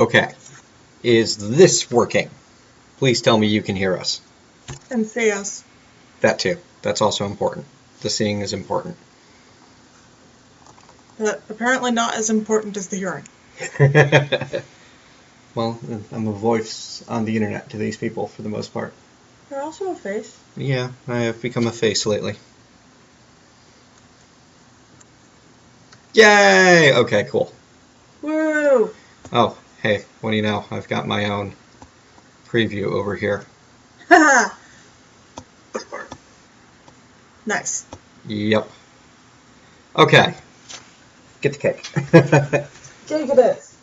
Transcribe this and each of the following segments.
Okay. Is this working? Please tell me you can hear us. And see us. That too. That's also important. The seeing is important. But apparently not as important as the hearing. Well, I'm a voice on the internet to these people for the most part. You're also a face. Yeah, I have become a face lately. Yay! Okay, cool. Woo! Oh, hey, what do you know? I've got my own preview over here. Haha! Nice. Yep. Okay. Get the cake. Cake it is.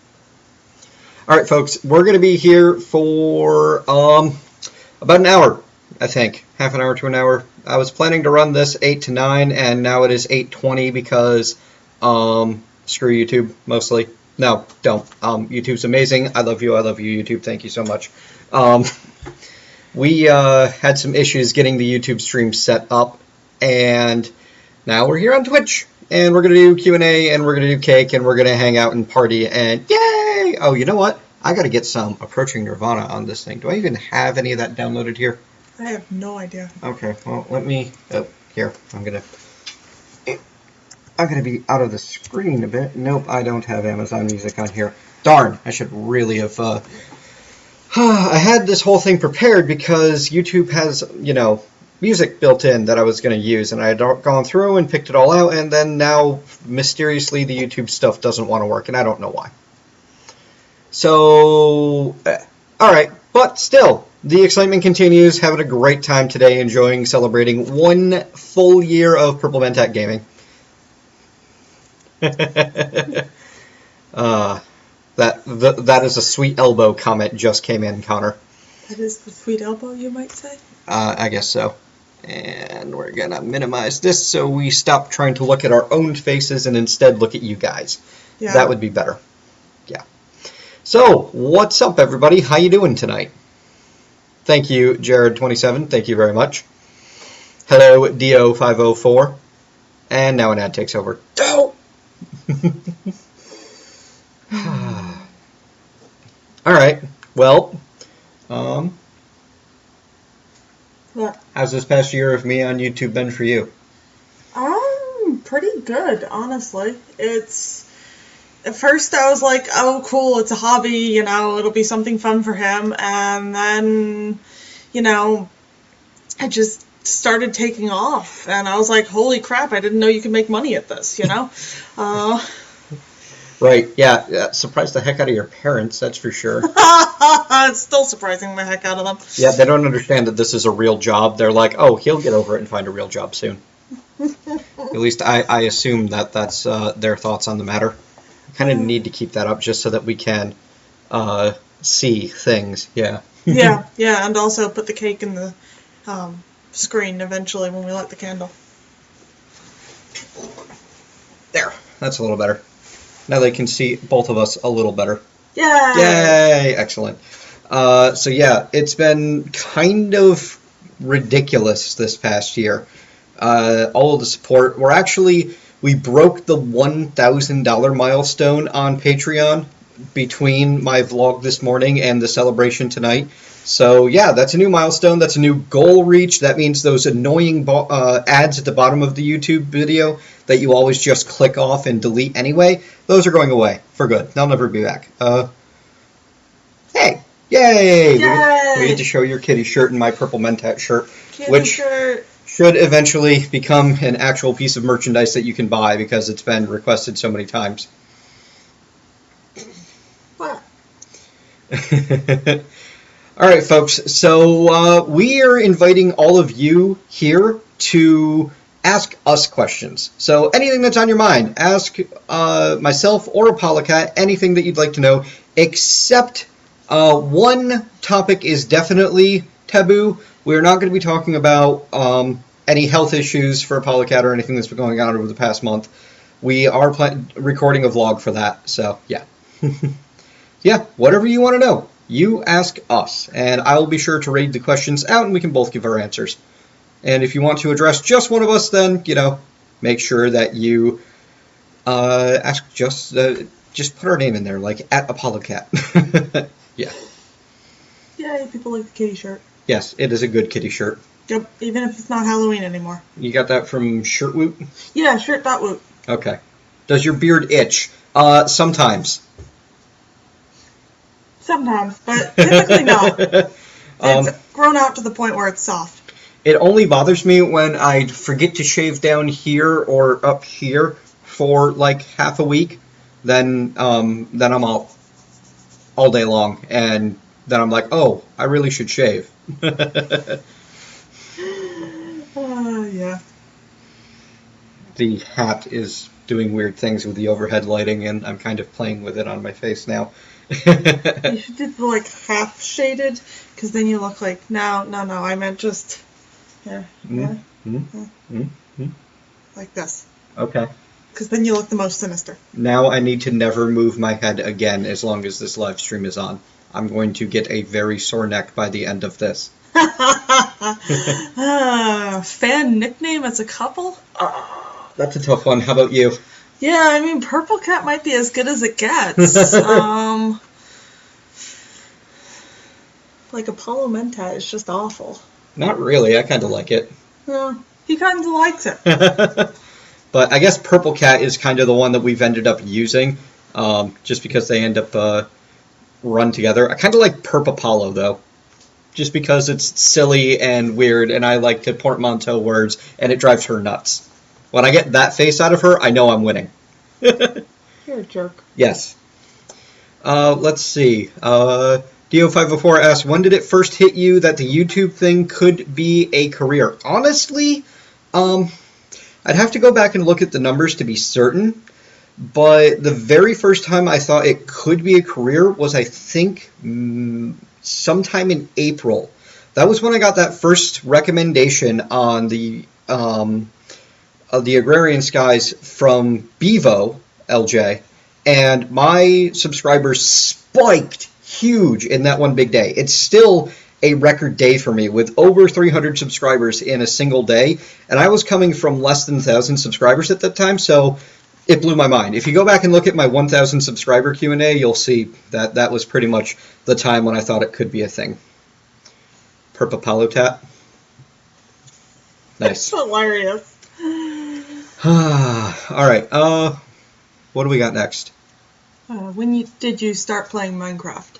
All right, folks, we're going to be here for about an hour, I think. Half an hour to an hour. I was planning to run this 8 to 9, and now it is 8:20 because screw YouTube, mostly. No, don't. YouTube's amazing. I love you, YouTube. Thank you so much. We had some issues getting the YouTube stream set up, and now we're here on Twitch. And we're going to do Q&A, and we're going to do cake, and we're going to hang out and party, and yay! Oh, you know what? I got to get some Approaching Nirvana on this thing. Do I even have any of that downloaded here? I have no idea. Okay, well, let me... Oh, here. I'm going to be out of the screen a bit. Nope, I don't have Amazon Music on here. Darn, I should really have... I had this whole thing prepared because YouTube has, music built in that I was going to use, and I had gone through and picked it all out, and then now, mysteriously, the YouTube stuff doesn't want to work, and I don't know why. So, alright, but still, the excitement continues, having a great time today, enjoying, celebrating 1 full year of PurpleMentat gaming. That is a sweet elbow comment just came in, Connor. That is the sweet elbow, you might say? I guess so. And we're going to minimize this so we stop trying to look at our own faces and instead look at you guys. Yeah. That would be better. Yeah. So, what's up, everybody? How you doing tonight? Thank you, Jared27. Thank you very much. Hello, Dio504. And now an ad takes over. Oh! All right. Well, what? How's this past year of me on YouTube been for you? Pretty good, honestly. At first I was like, oh, cool, it's a hobby, it'll be something fun for him, and then, I just started taking off, and I was like, holy crap, I didn't know you could make money at this, Right, yeah, surprised the heck out of your parents, that's for sure. It's still surprising the heck out of them. Yeah, they don't understand that this is a real job. They're like, oh, he'll get over it and find a real job soon. At least I assume that's their thoughts on the matter. I kind of need to keep that up just so that we can see things, yeah. Yeah, and also put the cake in the screen eventually when we light the candle. There, that's a little better. Now they can see both of us a little better. Yay! Yay! Excellent. So yeah, it's been kind of ridiculous this past year. All of the support. We broke the $1,000 milestone on Patreon between my vlog this morning and the celebration tonight. So yeah, that's a new milestone. That's a new goal reach. That means those annoying ads at the bottom of the YouTube video that you always just click off and delete anyway, those are going away for good. They'll never be back. Hey! Yay! We get to show your kitty shirt and my PurpleMentat shirt, which should eventually become an actual piece of merchandise that you can buy because it's been requested so many times. What? All right, folks. So we are inviting all of you here to ask us questions. So anything that's on your mind, ask myself or Apollocat anything that you'd like to know, except one topic is definitely taboo. We're not going to be talking about any health issues for Apollocat or anything that's been going on over the past month. We are recording a vlog for that, so yeah. Yeah, whatever you want to know, you ask us, and I will be sure to read the questions out and we can both give our answers. And if you want to address just one of us, then, make sure that you ask just Just put our name in there, like at Apollocat. Yeah. Yay, people like the kitty shirt. Yes, it is a good kitty shirt. Yep, even if it's not Halloween anymore. You got that from Shirtwoot? Yeah, shirt.woot. Okay. Does your beard itch? Sometimes. Sometimes, but typically no. It's grown out to the point where it's soft. It only bothers me when I forget to shave down here or up here for like half a week. Then I'm all day long, and then I'm like, oh, I really should shave. Yeah. The hat is doing weird things with the overhead lighting, and I'm kind of playing with it on my face now. You should do the like half shaded, because then you look like no. I meant just like this. Okay. Because then you look the most sinister. Now I need to never move my head again as long as this live stream is on. I'm going to get a very sore neck by the end of this. Fan nickname as a couple? That's a tough one. How about you? Yeah, I mean, PurpleCat might be as good as it gets. Like PurpleMentat is just awful. Not really. I kind of like it. Yeah, he kind of likes it. But I guess PurpleCat is kind of the one that we've ended up using, just because they end up run together. I kind of like Apollo though, just because it's silly and weird, and I like to portmanteau words, and it drives her nuts. When I get that face out of her, I know I'm winning. You're a jerk. Yes. Let's see. Dio504 asks, when did it first hit you that the YouTube thing could be a career? Honestly, I'd have to go back and look at the numbers to be certain, but the very first time I thought it could be a career was, I think, sometime in April. That was when I got that first recommendation on the Agrarian Skies from Bevo LJ, and my subscribers spiked huge in that one big day. It's still a record day for me with over 300 subscribers in a single day, and I was coming from less than 1,000 subscribers at that time, so it blew my mind. If you go back and look at my 1,000 subscriber Q&A, you'll see that that was pretty much the time when I thought it could be a thing. Apollocat. Nice. That's hilarious. Alright, what do we got next? When did you start playing Minecraft?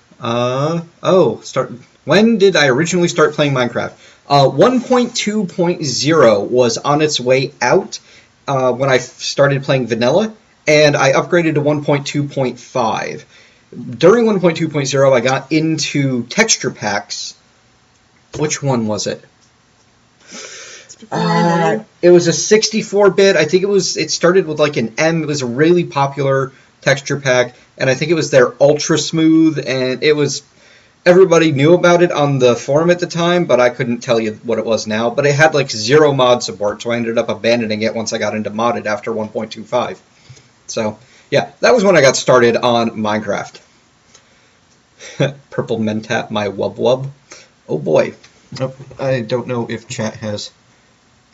When did I originally start playing Minecraft? 1.2.0 was on its way out when I started playing vanilla, and I upgraded to 1.2.5. During 1.2.0, I got into texture packs. Which one was it? It was a 64-bit. I think it started with like an M. It was a really popular texture pack, and I think it was their Ultra Smooth, and it was, everybody knew about it on the forum at the time, but I couldn't tell you what it was now. But it had like 0 mod support, so I ended up abandoning it once I got into modded after 1.25. So yeah, that was when I got started on Minecraft. PurpleMentat, my wub wub. Oh boy. Nope, I don't know if chat has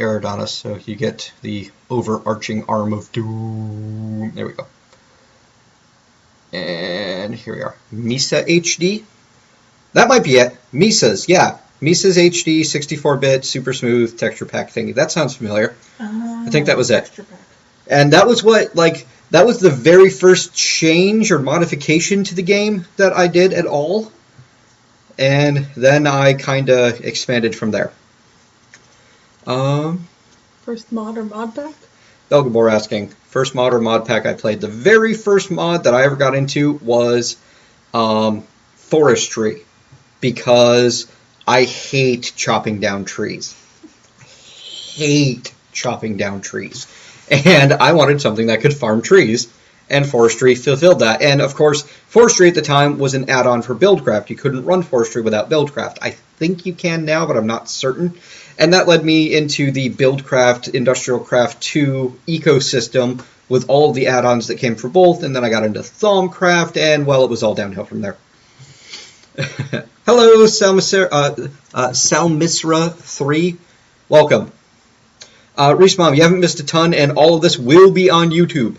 errored on us, so you get the overarching arm of doom. There we go. And here we are. Misa HD? That might be it. Misa's, yeah. Misa's HD, 64-bit, super smooth texture pack thingy. That sounds familiar. I think that was it. And that was what, like, that was the very first change or modification to the game that I did at all. And then I kind of expanded from there. First mod or mod pack? Belgabor asking, first mod or mod pack I played. The very first mod that I ever got into was forestry, because I hate chopping down trees. And I wanted something that could farm trees, and forestry fulfilled that. And of course, forestry at the time was an add-on for Buildcraft. You couldn't run forestry without Buildcraft. I think you can now, but I'm not certain. And that led me into the Buildcraft, Industrial Craft 2 ecosystem with all of the add-ons that came for both, and then I got into Thaumcraft, and well, it was all downhill from there. Hello, Salmisra3. Welcome. Reese Mom, you haven't missed a ton, and all of this will be on YouTube.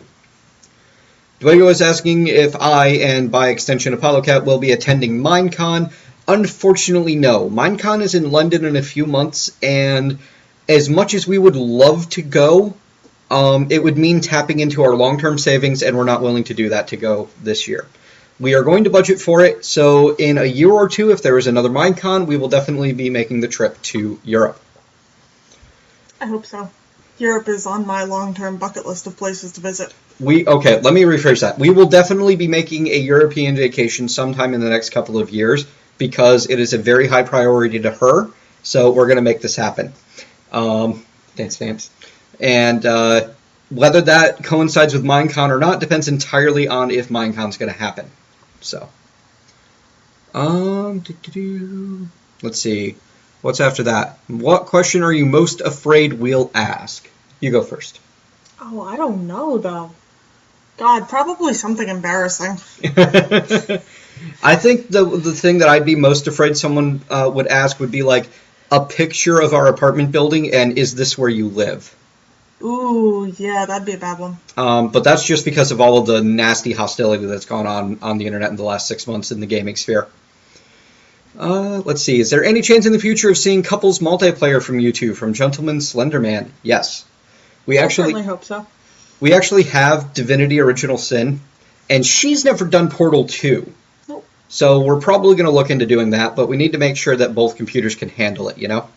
Dwaygo is asking if I, and by extension Apollocat, will be attending Minecon. Unfortunately, no. Minecon is in London in a few months, and as much as we would love to go, it would mean tapping into our long-term savings, and we're not willing to do that to go this year. We are going to budget for it, so in a year or two, if there is another Minecon, we will definitely be making the trip to Europe. I hope so. Europe is on my long-term bucket list of places to visit. Okay, let me rephrase that. We will definitely be making a European vacation sometime in the next couple of years because it is a very high priority to her, so we're going to make this happen. Dance stamps. And whether that coincides with Minecon or not depends entirely on if Minecon's going to happen. So, let's see. What's after that? What question are you most afraid we'll ask? You go first. Oh, I don't know, though. God, probably something embarrassing. I think the thing that I'd be most afraid someone would ask would be like a picture of our apartment building and is this where you live? Ooh, yeah, that'd be a bad one. But that's just because of all of the nasty hostility that's gone on the internet in the last 6 months in the gaming sphere. Let's see. Is there any chance in the future of seeing couples multiplayer from you two, from Gentleman Slenderman? Yes. I certainly hope so. We actually have Divinity Original Sin, and she's never done Portal 2. Nope. So we're probably going to look into doing that, but we need to make sure that both computers can handle it, you know?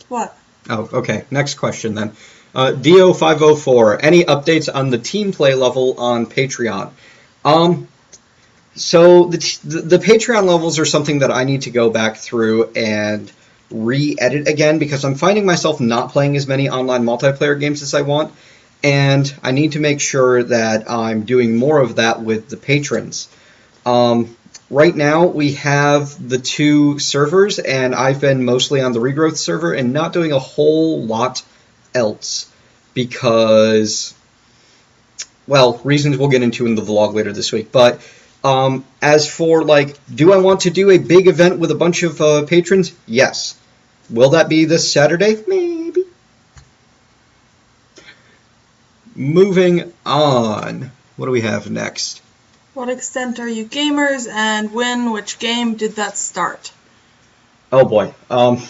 What? Oh, okay. Next question then. Dio504, any updates on the team play level on Patreon? So the Patreon levels are something that I need to go back through and re-edit again because I'm finding myself not playing as many online multiplayer games as I want, and I need to make sure that I'm doing more of that with the patrons. Right now, we have the 2 servers, and I've been mostly on the Regrowth server and not doing a whole lot else because, well, reasons we'll get into in the vlog later this week. But as for, like, do I want to do a big event with a bunch of patrons? Yes. Will that be this Saturday? Maybe. Moving on. What do we have next? What extent are you gamers, and when, which game did that start? Oh boy. How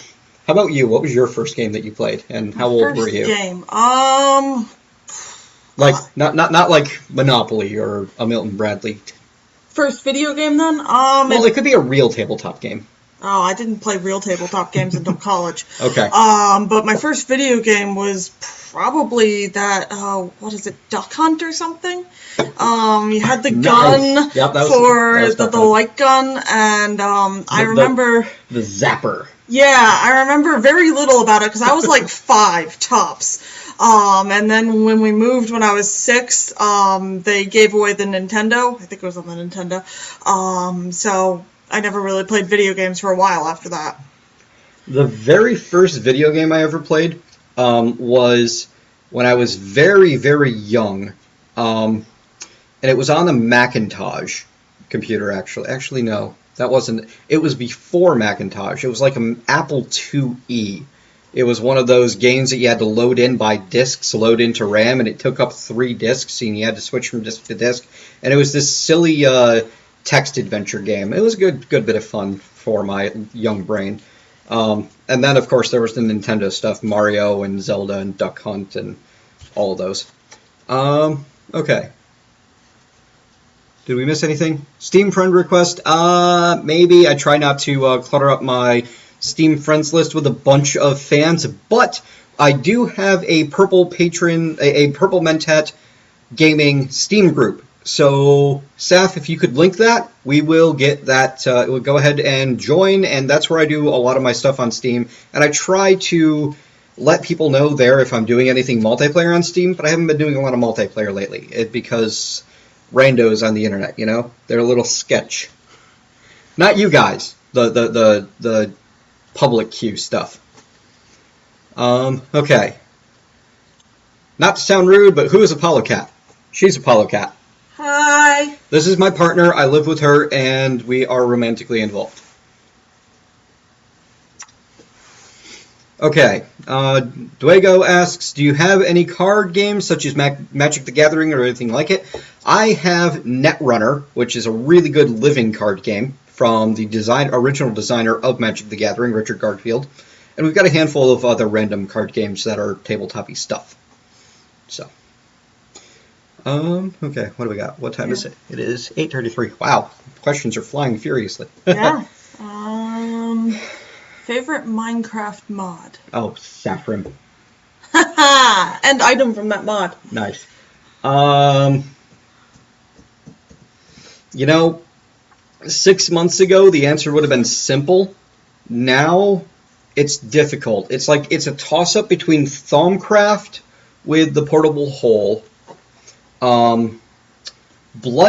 about you? What was your first game that you played, and how old were you? First game. Like not like Monopoly or a Milton Bradley. First video game then? Well, it could be a real tabletop game. Oh, I didn't play real tabletop games until college. Okay. But my first video game was probably that, what is it, Duck Hunt or something? You had the gun Nice. Yep, that was the light gun, and I remember... The zapper. Yeah, I remember very little about it, because I was like 5 tops. And then when we moved when I was 6, they gave away the Nintendo. I think it was on the Nintendo. So I never really played video games for a while after that. The very first video game I ever played was when I was very, very young. And it was on a Macintosh computer, actually. Actually, no. That wasn't... It was before Macintosh. It was like an Apple IIe. It was one of those games that you had to load in by discs, load into RAM, and it took up 3 discs, and you had to switch from disc to disc. And it was this silly text adventure game. It was a good bit of fun for my young brain. And then, of course, there was the Nintendo stuff, Mario and Zelda and Duck Hunt and all of those. Okay. Did we miss anything? Steam friend request? Maybe. I try not to clutter up my Steam friends list with a bunch of fans, but I do have a PurpleMentat gaming Steam group. So, Saf, if you could link that, we will get that. We'll go ahead and join, and that's where I do a lot of my stuff on Steam. And I try to let people know there if I'm doing anything multiplayer on Steam, but I haven't been doing a lot of multiplayer lately because randos on the internet, you know, they're a little sketch. Not you guys, the public queue stuff. Okay. Not to sound rude, but who is Apollocat? She's Apollocat. Hi. This is my partner. I live with her, and we are romantically involved. Okay. Duego asks, do you have any card games such as Magic the Gathering or anything like it? I have Netrunner, which is a really good living card game from the original designer of Magic the Gathering, Richard Garfield. And we've got a handful of other random card games that are tabletop-y stuff. So. Okay, what do we got? What time is it? It is 8:33. Wow, questions are flying furiously. Yeah. Favorite Minecraft mod? Oh, Saffron. And item from that mod. Nice. You know, 6 months ago, the answer would have been simple. Now, it's difficult. It's like it's a toss-up between Thaumcraft with the portable hole, Blood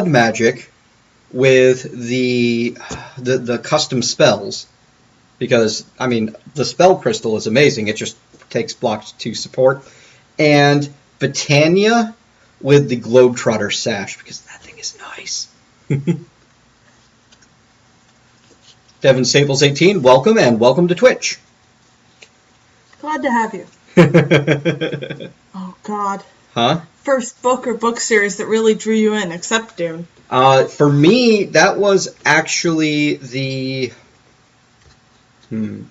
Magic with the custom spells, because, I mean, the spell crystal is amazing. It just takes blocks to support. And Britannia with the Globetrotter sash, because that thing is nice. Devin Staples 18, welcome, and welcome to Twitch. Glad to have you. Oh, God. Huh? First book or book series that really drew you in, except Dune. For me, that was actually the... Do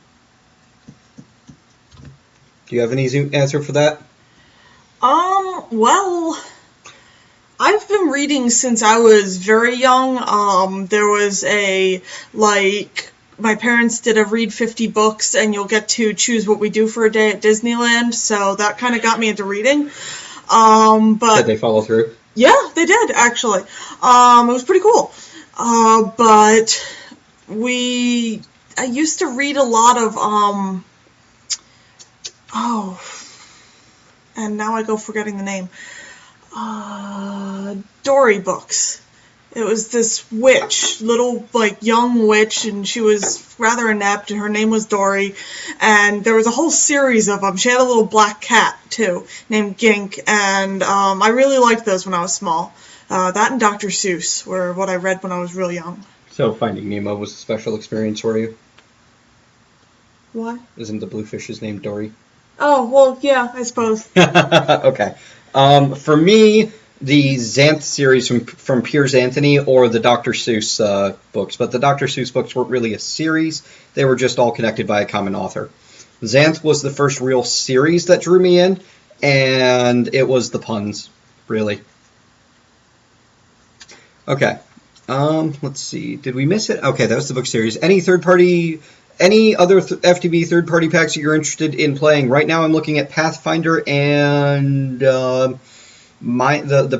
you have an easy answer for that? Well, I've been reading since I was very young. There was my parents did a read 50 books and you'll get to choose what we do for a day at Disneyland, so that kind of got me into reading. But Did they follow through? Yeah, they did, actually. It was pretty cool. But I used to read a lot of, and now I go forgetting the name. Dory books. It was this witch, little, young witch, and she was rather inept, and her name was Dory, and there was a whole series of them. She had a little black cat, too, named Gink, and I really liked those when I was small. That and Dr. Seuss were what I read when I was real young. So Finding Nemo was a special experience for you? What? Isn't the bluefish's name Dory? Oh, well, yeah, I suppose. Okay. For me, the Xanth series from Piers Anthony or the Dr. Seuss books. But the Dr. Seuss books weren't really a series. They were just all connected by a common author. Xanth was the first real series that drew me in, and it was the puns, really. Okay. Let's see. Did we miss it? Okay, that was the book series. Any other FTB third-party packs that you're interested in playing? Right now I'm looking at Pathfinder and the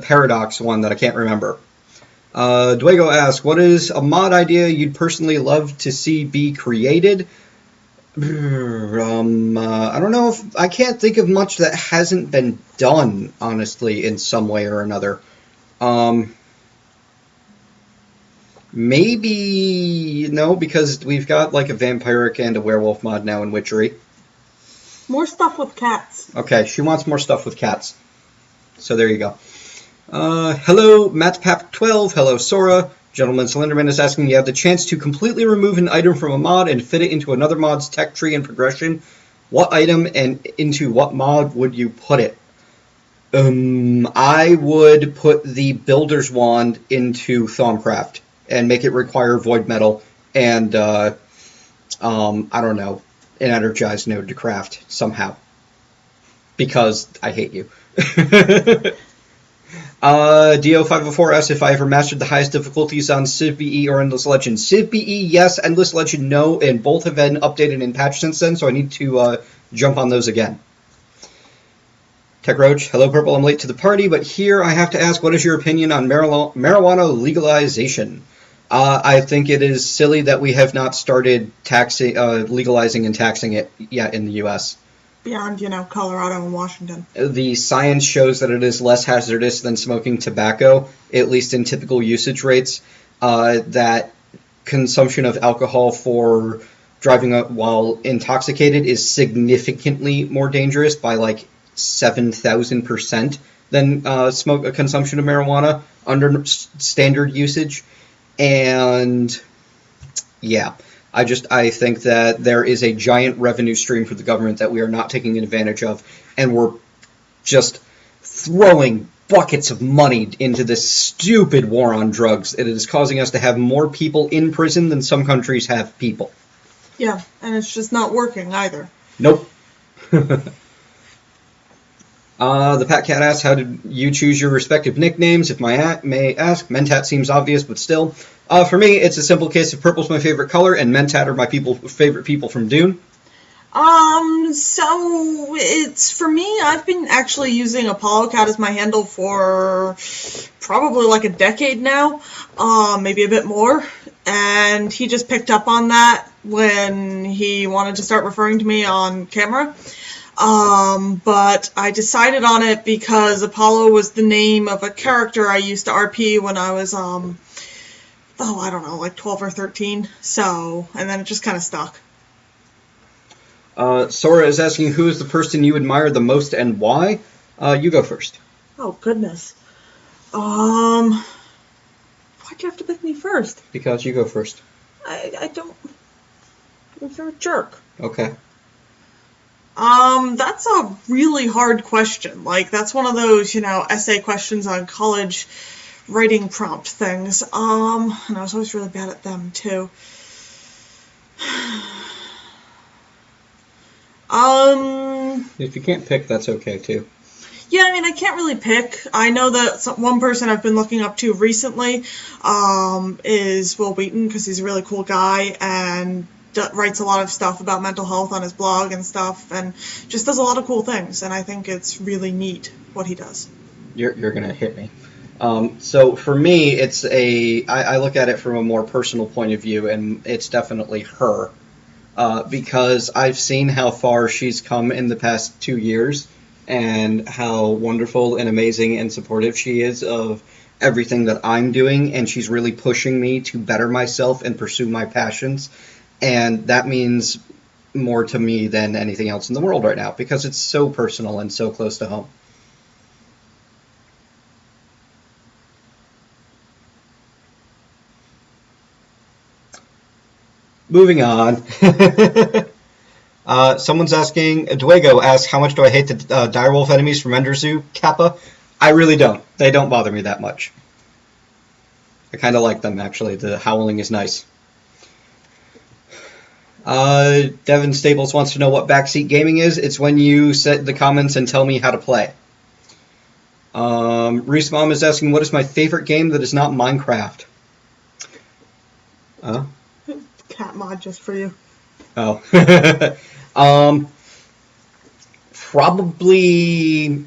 Paradox one that I can't remember. Duego asks, what is a mod idea you'd personally love to see be created? I don't know I can't think of much that hasn't been done, honestly, in some way or another. Maybe, no, because we've got a vampiric and a werewolf mod now in Witchery. More stuff with cats. Okay, she wants more stuff with cats. So there you go. Hello, MattPap12. Hello, Sora. Gentleman Slenderman is asking, you have the chance to completely remove an item from a mod and fit it into another mod's tech tree and progression. What item and into what mod would you put it? I would put the Builder's Wand into Thaumcraft and make it require Void Metal and, I don't know, an Energized node to craft somehow. Because I hate you. Dio504 asks if I ever mastered the highest difficulties on Civ BE or Endless Legend. Civ BE, yes. Endless Legend, no. And both have been updated and patched since then, so I need to jump on those again. Tech Roach, hello Purple, I'm late to the party, but here I have to ask, what is your opinion on marijuana legalization? I think it is silly that we have not started legalizing and taxing it yet in the U.S. Beyond, Colorado and Washington. The science shows that it is less hazardous than smoking tobacco, at least in typical usage rates. That consumption of alcohol for driving while intoxicated is significantly more dangerous by 7,000% than consumption of marijuana under standard usage. And yeah, I think that there is a giant revenue stream for the government that we are not taking advantage of, and we're just throwing buckets of money into this stupid war on drugs. It is causing us to have more people in prison than some countries have people. Yeah, and it's just not working either. Nope. The Pat Cat asks, how did you choose your respective nicknames? If I may ask, Mentat seems obvious, but still. For me, it's a simple case of purple's my favorite color, and Mentat are my favorite people from Dune. So it's, for me, I've been actually using Apollocat as my handle for probably like a decade now, maybe a bit more, and he just picked up on that when he wanted to start referring to me on camera. But I decided on it because Apollo was the name of a character I used to RP when I was, I don't know, like 12 or 13, so, and then it just kind of stuck. Sora is asking, who is the person you admire the most and why? You go first. Oh, goodness. Why'd you have to pick me first? Because you go first. I don't... You're a jerk. Okay. That's a really hard question. Like, that's one of those, essay questions on college writing prompt things. And I was always really bad at them, too. If you can't pick, that's okay, too. Yeah, I mean, I can't really pick. I know that one person I've been looking up to recently is Will Wheaton, because he's a really cool guy and writes a lot of stuff about mental health on his blog and stuff, and just does a lot of cool things, and I think it's really neat what he does. You're going to hit me. So for me, I look at it from a more personal point of view, and it's definitely her. Because I've seen how far she's come in the past 2 years and how wonderful and amazing and supportive she is of everything that I'm doing, and she's really pushing me to better myself and pursue my passions, and that means more to me than anything else in the world right now because it's so personal and so close to home. Moving on. Someone's asking, Dwego asks, how much do I hate the direwolf enemies from Enderzu Kappa? I really don't. They don't bother me that much. I kind of like them, actually. The howling is nice. Devin Staples wants to know what backseat gaming is. It's when you set the comments and tell me how to play. Reese Mom is asking, what is my favorite game that is not Minecraft? Cat mod just for you. Oh. Probably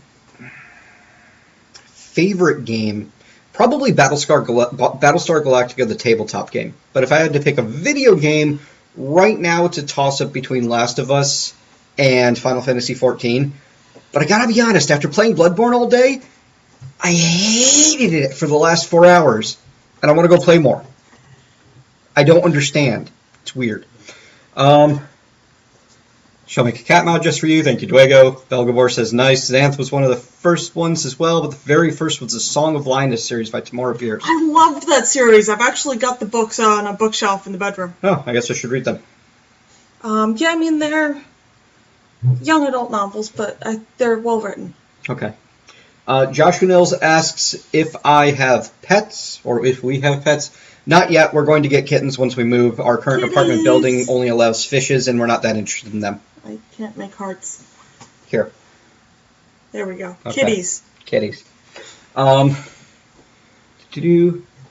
favorite game. Probably Battlestar Galactica, the tabletop game. But if I had to pick a video game, right now it's a toss-up between Last of Us and Final Fantasy XIV. But I gotta be honest, after playing Bloodborne all day, I hated it for the last 4 hours. And I want to go play more. I don't understand. It's weird. Shall make a cat mod just for you. Thank you, Dwego. Belgabor says, nice. Xanth was one of the first ones as well, but the very first was the Song of Linus series by Tamora Pierce. I loved that series. I've actually got the books on a bookshelf in the bedroom. Oh, I guess I should read them. Yeah, I mean, they're young adult novels, but they're well written. Okay. Joshua Nils asks if I have pets, or if we have pets. Not yet. We're going to get kittens once we move. Our current apartment building only allows fishes, and we're not that interested in them. I can't make hearts. Here. There we go. Okay. Kitties. Kitties.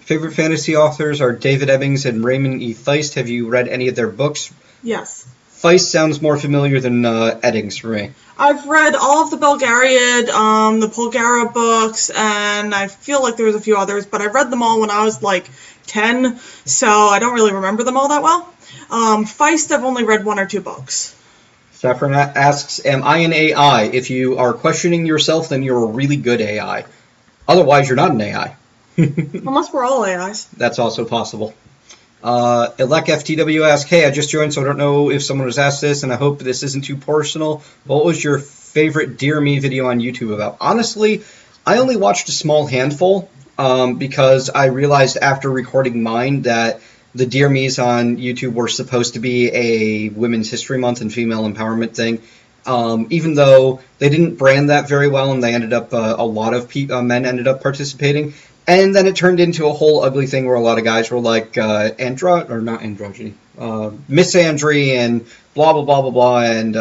Favorite fantasy authors are David Ebbings and Raymond E. Feist. Have you read any of their books? Yes. Feist sounds more familiar than Eddings for me. I've read all of the Belgariad, the Polgara books, and I feel like there was a few others, but I read them all when I was like 10, so I don't really remember them all that well. Feist, I've only read 1 or 2 books. Saffron asks, am I an AI? If you are questioning yourself, then you're a really good AI. Otherwise, you're not an AI. Unless we're all AIs. That's also possible. Elec FTW asks, hey, I just joined, so I don't know if someone has asked this, and I hope this isn't too personal. What was your favorite Dear Me video on YouTube about? Honestly, I only watched a small handful because I realized after recording mine that the Dear Me's on YouTube were supposed to be a Women's History Month and female empowerment thing. Even though they didn't brand that very well, and they ended up a lot of men ended up participating, and then it turned into a whole ugly thing where a lot of guys were like not androgyny, misandry, and blah blah blah blah blah, and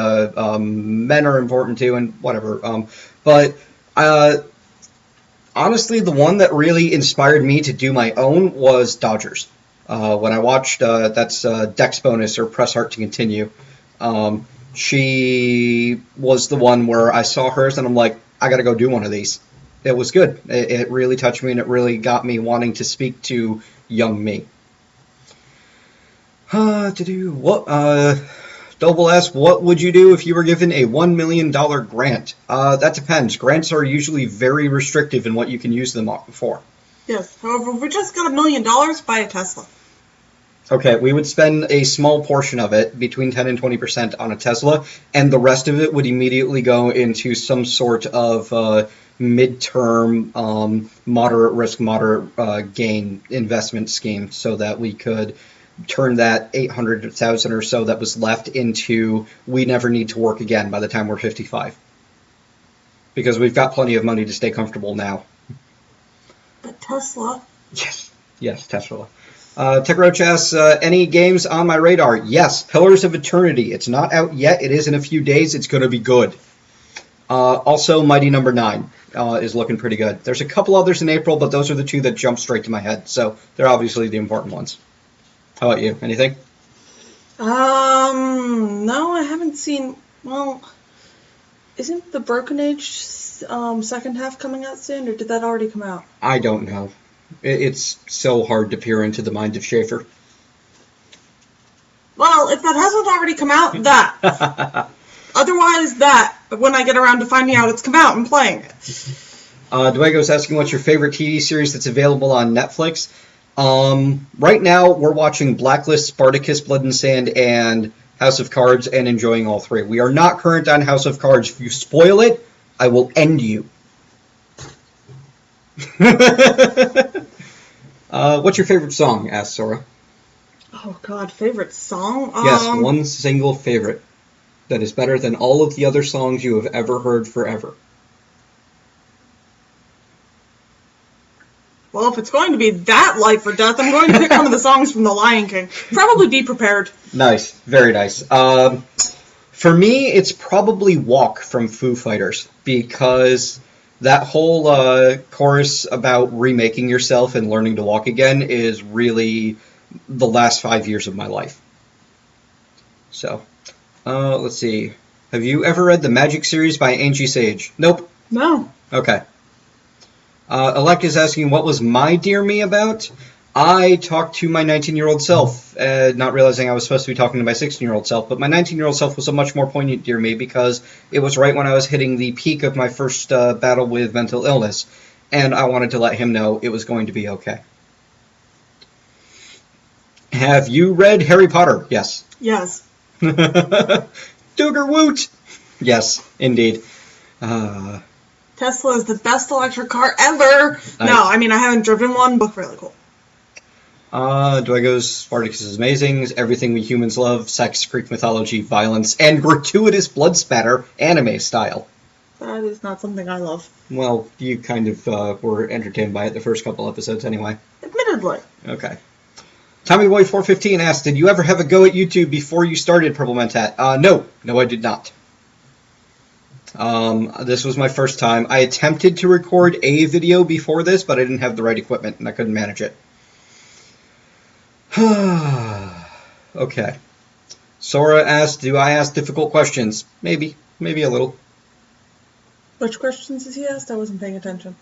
men are important too, and whatever. But honestly, the one that really inspired me to do my own was Dodgers. When I watched that's Dex Bonus or Press Heart to Continue. She was the one where I saw hers and I'm like, I gotta go do one of these. It was good. It really touched me and it really got me wanting to speak to young me. Double S, what would you do if you were given a $1 million grant? That depends. Grants are usually very restrictive in what you can use them for. Yes. However, if we just got $1 million, buy a Tesla. Okay, we would spend a small portion of it, between 10 and 20%, on a Tesla, and the rest of it would immediately go into some sort of midterm, moderate risk, moderate gain investment scheme, so that we could turn that 800,000 or so that was left into we never need to work again by the time we're 55. Because we've got plenty of money to stay comfortable now. But Tesla. Yes, Tesla. TechRoach asks, any games on my radar? Yes, Pillars of Eternity. It's not out yet. It is in a few days. It's going to be good. Also, Mighty Number 9 is looking pretty good. There's a couple others in April, but those are the two that jump straight to my head. So they're obviously the important ones. How about you? Anything? No, I haven't seen. Well, isn't the Broken Age second half coming out soon, or did that already come out? I don't know. It's so hard to peer into the mind of Schaefer. Well, if that hasn't already come out, that. Otherwise, that. But when I get around to finding out it's come out and playing it. Dwego's asking what's your favorite TV series that's available on Netflix. Right now, we're watching Blacklist, Spartacus, Blood and Sand, and House of Cards, and enjoying all three. We are not current on House of Cards. If you spoil it, I will end you. What's your favorite song? Asked Sora. Oh God, favorite song? Yes, one single favorite that is better than all of the other songs you have ever heard forever. Well, if it's going to be that life or death, I'm going to pick one of the songs from The Lion King. Probably Be Prepared. Nice, very nice. For me, it's probably Walk from Foo Fighters, because that whole chorus about remaking yourself and learning to walk again is really the last 5 years of my life. So, let's see. Have you ever read the Magic series by Angie Sage? Nope. No. Okay. Elect is asking, what was my Dear Me about? I talked to my 19-year-old self, not realizing I was supposed to be talking to my 16-year-old self, but my 19-year-old self was a much more poignant Dear Me because it was right when I was hitting the peak of my first battle with mental illness, and I wanted to let him know it was going to be okay. Have you read Harry Potter? Yes. Yes. Dooger Woot! Yes, indeed. Tesla is the best electric car ever! No, I mean, I haven't driven one, but really cool. Dwego's Spartacus is amazing. Everything we humans love. Sex, Greek mythology, violence, and gratuitous blood spatter, anime style. That is not something I love. Well, you kind of were entertained by it the first couple episodes anyway. Admittedly. Okay. TommyBoy415 asked, did you ever have a go at YouTube before you started PurpleMentat? No. No, I did not. This was my first time. I attempted to record a video before this, but I didn't have the right equipment, and I couldn't manage it. Okay. Sora asked, do I ask difficult questions? Maybe. Maybe a little. Which questions has he asked? I wasn't paying attention.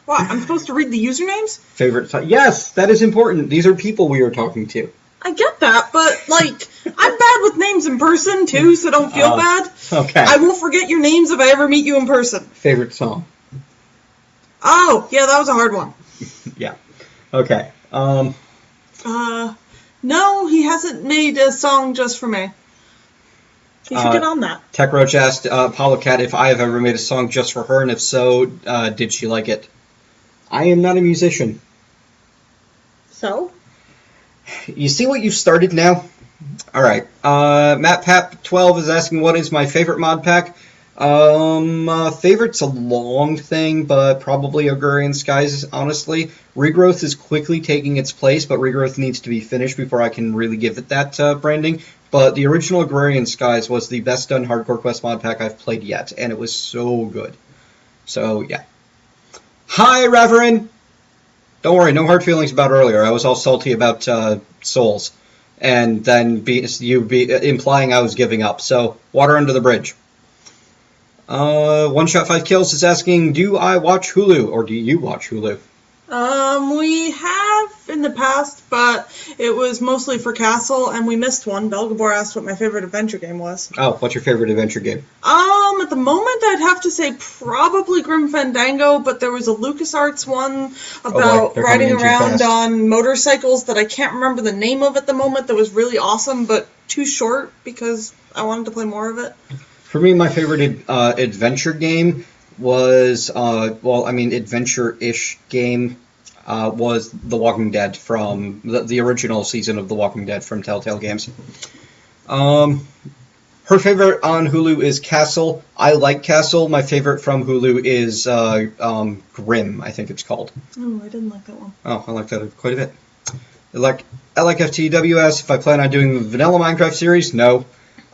What? I'm supposed to read the usernames? Favorite time? Yes, that is important. These are people we are talking to. I get that, but, like, I'm bad with names in person, too, so don't feel bad. Okay. I won't forget your names if I ever meet you in person. Favorite song? Oh, yeah, that was a hard one. Yeah. Okay. No, he hasn't made a song just for me. He should get on that. TechRoach asked Apollocat if I have ever made a song just for her, and if so, did she like it? I am not a musician. So? You see what you've started now? All right. MattPap12 is asking, what is my favorite mod pack? Favorite's a long thing, but probably Agrarian Skies, honestly. Regrowth is quickly taking its place, but Regrowth needs to be finished before I can really give it that branding. But the original Agrarian Skies was the best done Hardcore Quest mod pack I've played yet, and it was so good. So, yeah. Hi, Reverend! Don't worry, no hard feelings about earlier. I was all salty about Souls, and then implying I was giving up. So, water under the bridge. One Shot 5 Kills is asking, do I watch Hulu, or do you watch Hulu? We have in the past, but it was mostly for Castle, and we missed one. Belgabor asked what my favorite adventure game was. Oh, what's your favorite adventure game? At the moment, I'd have to say probably Grim Fandango, but there was a LucasArts one about riding around on motorcycles that I can't remember the name of at the moment that was really awesome, but too short because I wanted to play more of it. For me, my favorite adventure game was, adventure-ish game was The Walking Dead from the original season of The Walking Dead from Telltale Games. Her favorite on Hulu is Castle. I like Castle. My favorite from Hulu is Grimm, I think it's called. Oh, I didn't like that one. Oh, I like that quite a bit. I like FTWS. If I plan on doing the vanilla Minecraft series, no.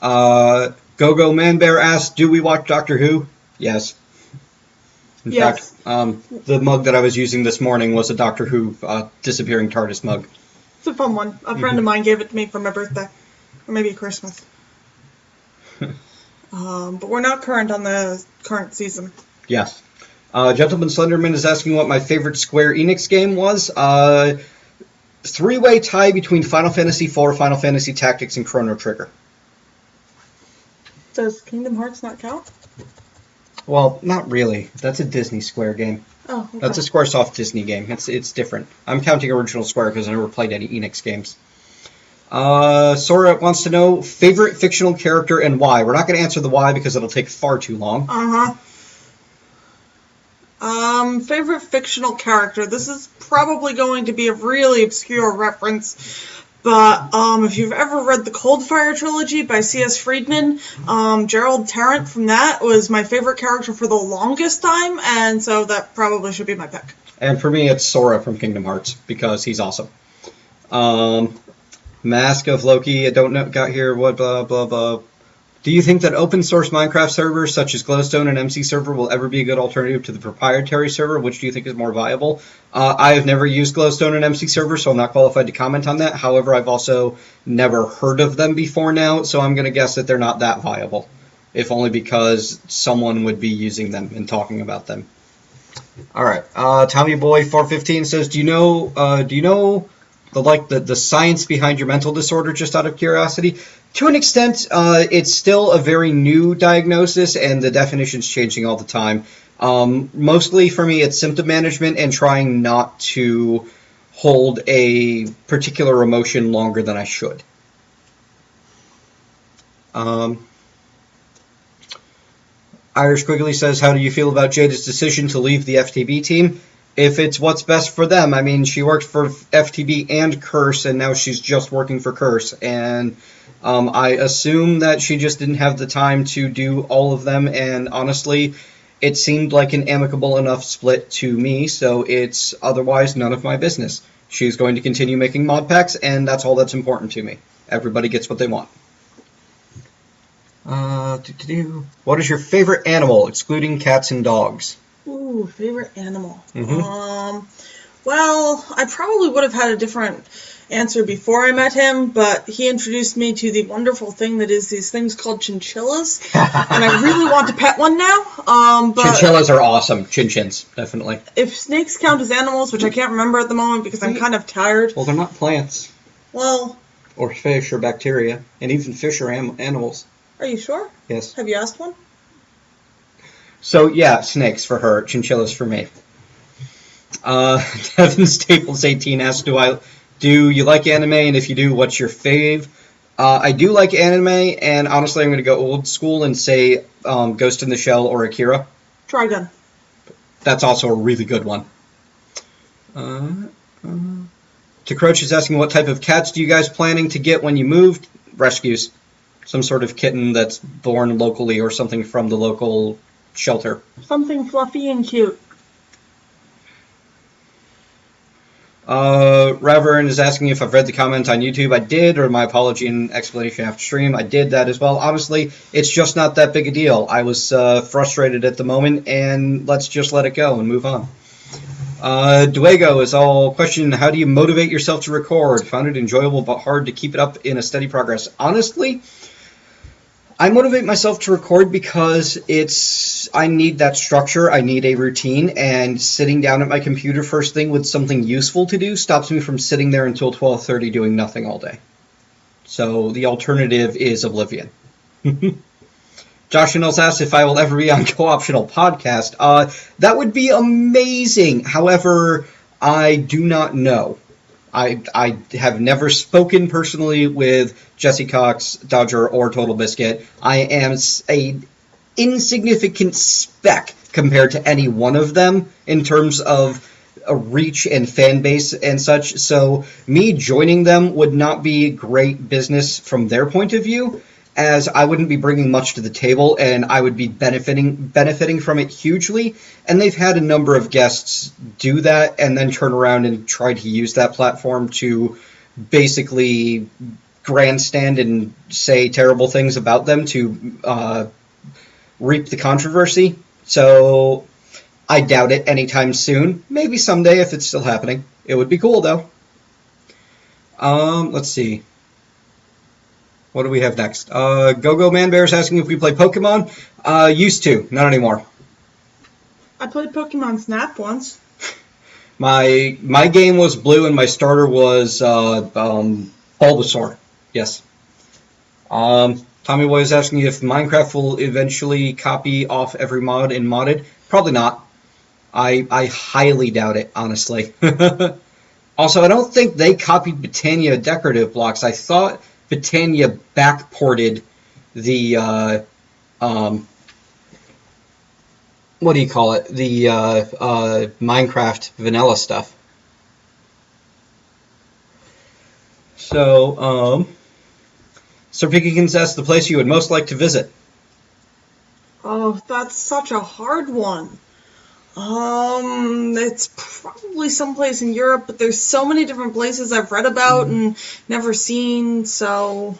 Go Man Bear asks, do we watch Doctor Who? Yes. In fact, the mug that I was using this morning was a Doctor Who disappearing TARDIS mug. It's a fun one. A friend of mine gave it to me for my birthday. Or maybe Christmas. But we're not current on the current season. Yes. Gentleman Slenderman is asking what my favorite Square Enix game was. Three-way tie between Final Fantasy IV, Final Fantasy Tactics, and Chrono Trigger. Does Kingdom Hearts not count? Well, not really. That's a Disney Square game. Oh, okay. That's a Squaresoft Disney game. It's different. I'm counting original Square because I never played any Enix games. Sora wants to know favorite fictional character and why. We're not going to answer the why because it'll take far too long. Favorite fictional character. This is probably going to be a really obscure reference. But if you've ever read the Coldfire trilogy by C.S. Friedman, Gerald Tarrant from that was my favorite character for the longest time, and so that probably should be my pick. And for me, it's Sora from Kingdom Hearts, because he's awesome. Mask of Loki, I don't know, got here, what, blah, blah, blah. Do you think that open source Minecraft servers such as Glowstone and MC Server will ever be a good alternative to the proprietary server? Which do you think is more viable? I have never used Glowstone and MC Server, so I'm not qualified to comment on that. However, I've also never heard of them before now, so I'm going to guess that they're not that viable. If only because someone would be using them and talking about them. Alright, TommyBoy415 says, do you know the science behind your mental disorder, just out of curiosity? To an extent, it's still a very new diagnosis, and the definition's changing all the time. Mostly for me, it's symptom management and trying not to hold a particular emotion longer than I should. Irish Quigley says, how do you feel about Jada's decision to leave the FTB team? If it's what's best for them. I mean, she worked for FTB and Curse, and now she's just working for Curse. And I assume that she just didn't have the time to do all of them. And honestly, it seemed like an amicable enough split to me, so it's otherwise none of my business. She's going to continue making mod packs, and that's all that's important to me. Everybody gets what they want. What is your favorite animal, excluding cats and dogs? Ooh, favorite animal. Well, I probably would have had a different answer before I met him, but he introduced me to the wonderful thing that is these things called chinchillas, and I really want to pet one now. But chinchillas are awesome. Chin-chins, definitely. If snakes count as animals, which I can't remember at the moment because I'm kind of tired. Well, they're not plants. Well. Or fish or bacteria, and even fish are animals. Are you sure? Yes. Have you asked one? So, yeah, snakes for her, chinchillas for me. Devin Staples 18 asks, do you like anime, and if you do, what's your fave? I do like anime, and honestly, I'm going to go old school and say Ghost in the Shell or Akira. Trigun. That's also a really good one. Crouch is asking, what type of cats do you guys planning to get when you moved? Rescues. Some sort of kitten that's born locally or something from the local shelter. Something fluffy and cute. Reverend is asking if I've read the comment on YouTube. I did, or my apology and explanation after stream. I did that as well. Honestly, it's just not that big a deal. I was frustrated at the moment, and let's just let it go and move on. Duego is all question, how do you motivate yourself to record? Found it enjoyable but hard to keep it up in a steady progress. Honestly, I motivate myself to record because I need that structure, I need a routine, and sitting down at my computer first thing with something useful to do stops me from sitting there until 12:30 doing nothing all day. So the alternative is oblivion. Josh Reynolds asks if I will ever be on Co-Optional Podcast. That would be amazing. However, I do not know. I have never spoken personally with Jesse Cox, Dodger, or Total Biscuit. I am a insignificant speck compared to any one of them in terms of a reach and fan base and such. So me joining them would not be great business from their point of view, as I wouldn't be bringing much to the table, and I would be benefiting from it hugely. And they've had a number of guests do that and then turn around and try to use that platform to basically grandstand and say terrible things about them to reap the controversy. So I doubt it anytime soon. Maybe someday if it's still happening. It would be cool, though. Let's see. What do we have next? Go-Go Man Bear is asking if we play Pokemon. Used to, not anymore. I played Pokemon Snap once. My game was blue and my starter was Bulbasaur. Yes. Tommy Boy is asking if Minecraft will eventually copy off every mod in modded. Probably not. I highly doubt it, honestly. Also, I don't think they copied Botania decorative blocks. I thought Botania backported the what do you call it? The Minecraft vanilla stuff. So, Sir Pickens asks the place you would most like to visit. Oh, that's such a hard one. It's probably someplace in Europe, but there's so many different places I've read about and never seen, so...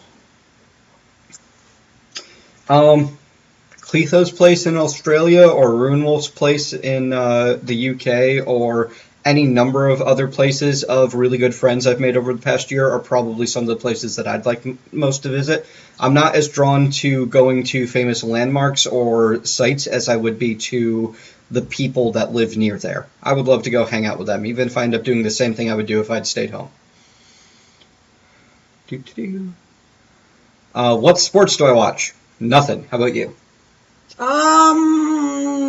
Cletho's place in Australia, or Runewolf's place in the UK, or any number of other places of really good friends I've made over the past year are probably some of the places that I'd like most to visit. I'm not as drawn to going to famous landmarks or sites as I would be to the people that live near there. I would love to go hang out with them, even if I end up doing the same thing I would do if I'd stayed home. What sports do I watch? Nothing. How about you?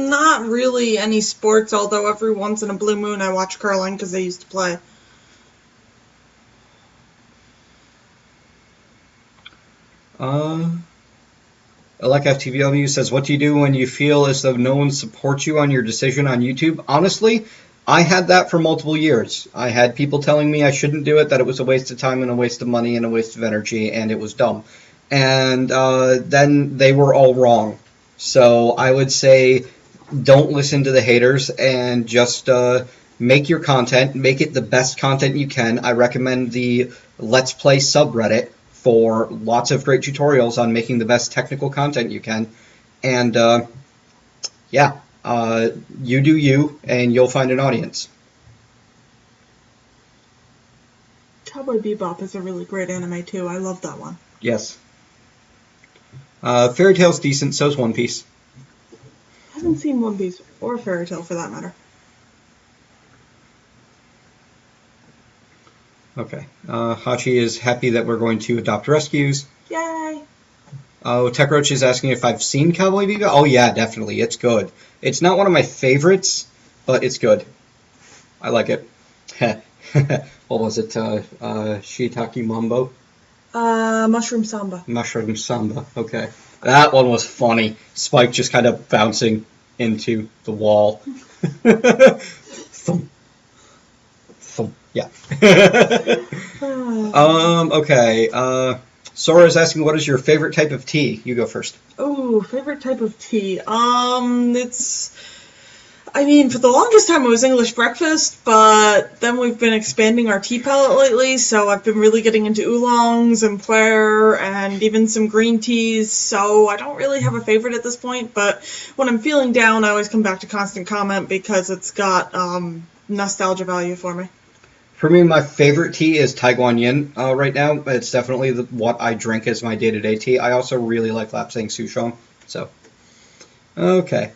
Not really any sports, although every once in a blue moon I watch curling because they used to play. Like FTVW says, what do you do when you feel as though no one supports you on your decision on YouTube? Honestly, I had that for multiple years. I had people telling me I shouldn't do it, that it was a waste of time and a waste of money and a waste of energy, and it was dumb. And then they were all wrong. So I would say don't listen to the haters and just make your content, make it the best content you can. I recommend the Let's Play subreddit for lots of great tutorials on making the best technical content you can. And you do you, and you'll find an audience. Cowboy Bebop is a really great anime too. I love that one. Yes. Fairy Tail's decent, so's One Piece. I haven't seen One Piece or Fairy Tail for that matter. Okay. Hachi is happy that we're going to adopt rescues. Yay! Oh, TechRoach is asking if I've seen Cowboy Bebop. Oh yeah, definitely. It's good. It's not one of my favorites, but it's good. I like it. What was it? Shiitake Mambo? Mushroom Samba. Mushroom Samba. Okay. That one was funny. Spike just kind of bouncing into the wall. Thump. Thump. Yeah. Okay. Sora's asking, what is your favorite type of tea? You go first. Oh, favorite type of tea. I mean, for the longest time it was English breakfast, but then we've been expanding our tea palette lately, so I've been really getting into oolongs and pu'er and even some green teas, so I don't really have a favorite at this point, but when I'm feeling down, I always come back to Constant Comment because it's got nostalgia value for me. For me, my favorite tea is Taiguan Yin right now. It's definitely what I drink as my day-to-day tea. I also really like Lapsang Souchong. So, okay.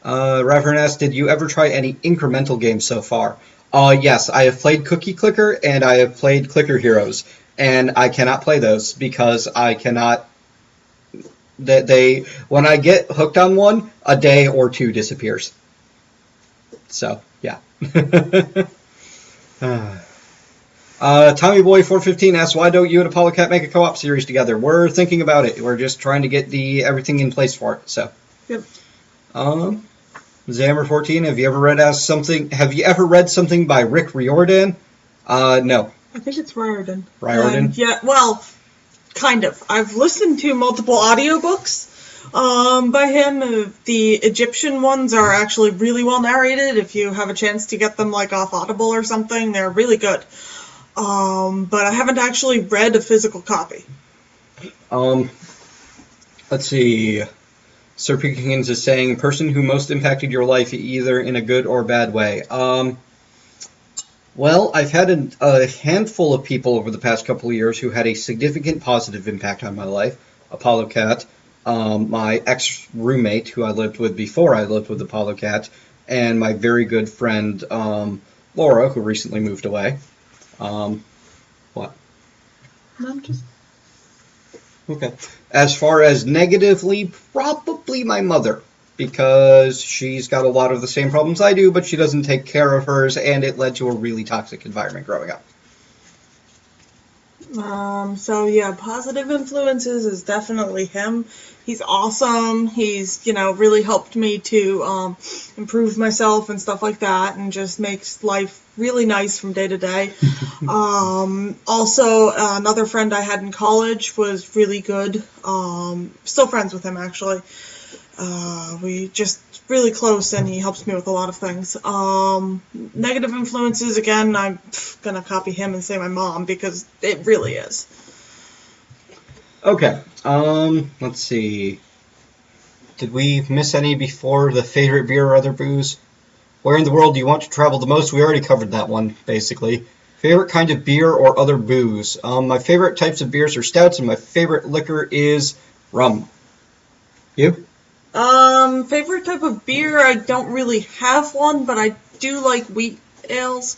Reverend asks, did you ever try any incremental games so far? Yes, I have played Cookie Clicker and I have played Clicker Heroes, and I cannot play those because I cannot. When I get hooked on one, a day or two disappears. So yeah. Tommy Boy 415 asks, why don't you and Apollocat make a co-op series together? We're thinking about it. We're just trying to get everything in place for it. So. Yep. Zammer 14, have you ever read something by Rick Riordan? No. I think it's Riordan. Riordan? Yeah, well, kind of. I've listened to multiple audiobooks by him. The Egyptian ones are actually really well narrated. If you have a chance to get them like off Audible or something, they're really good. But I haven't actually read a physical copy. Let's see. Sir Pickens is saying, person who most impacted your life either in a good or bad way. Well, I've had a handful of people over the past couple of years who had a significant positive impact on my life. Apollocat, my ex-roommate who I lived with before I lived with Apollocat, and my very good friend Laura, who recently moved away. What? I'm just... Okay. As far as negatively, probably my mother, because she's got a lot of the same problems I do, but she doesn't take care of hers, and it led to a really toxic environment growing up. So yeah, positive influences is definitely him. He's awesome. He's, really helped me to improve myself and stuff like that, and just makes life really nice from day to day. Also, another friend I had in college was really good. Still friends with him, actually. We just really close, and he helps me with a lot of things. Negative influences, again, I'm gonna copy him and say my mom, because it really is. Okay. Let's see. Did we miss any before the favorite beer or other booze? Where in the world do you want to travel the most? We already covered that one, basically. Favorite kind of beer or other booze? My favorite types of beers are stouts, and my favorite liquor is rum. You? Favorite type of beer, I don't really have one, but I do like wheat ales.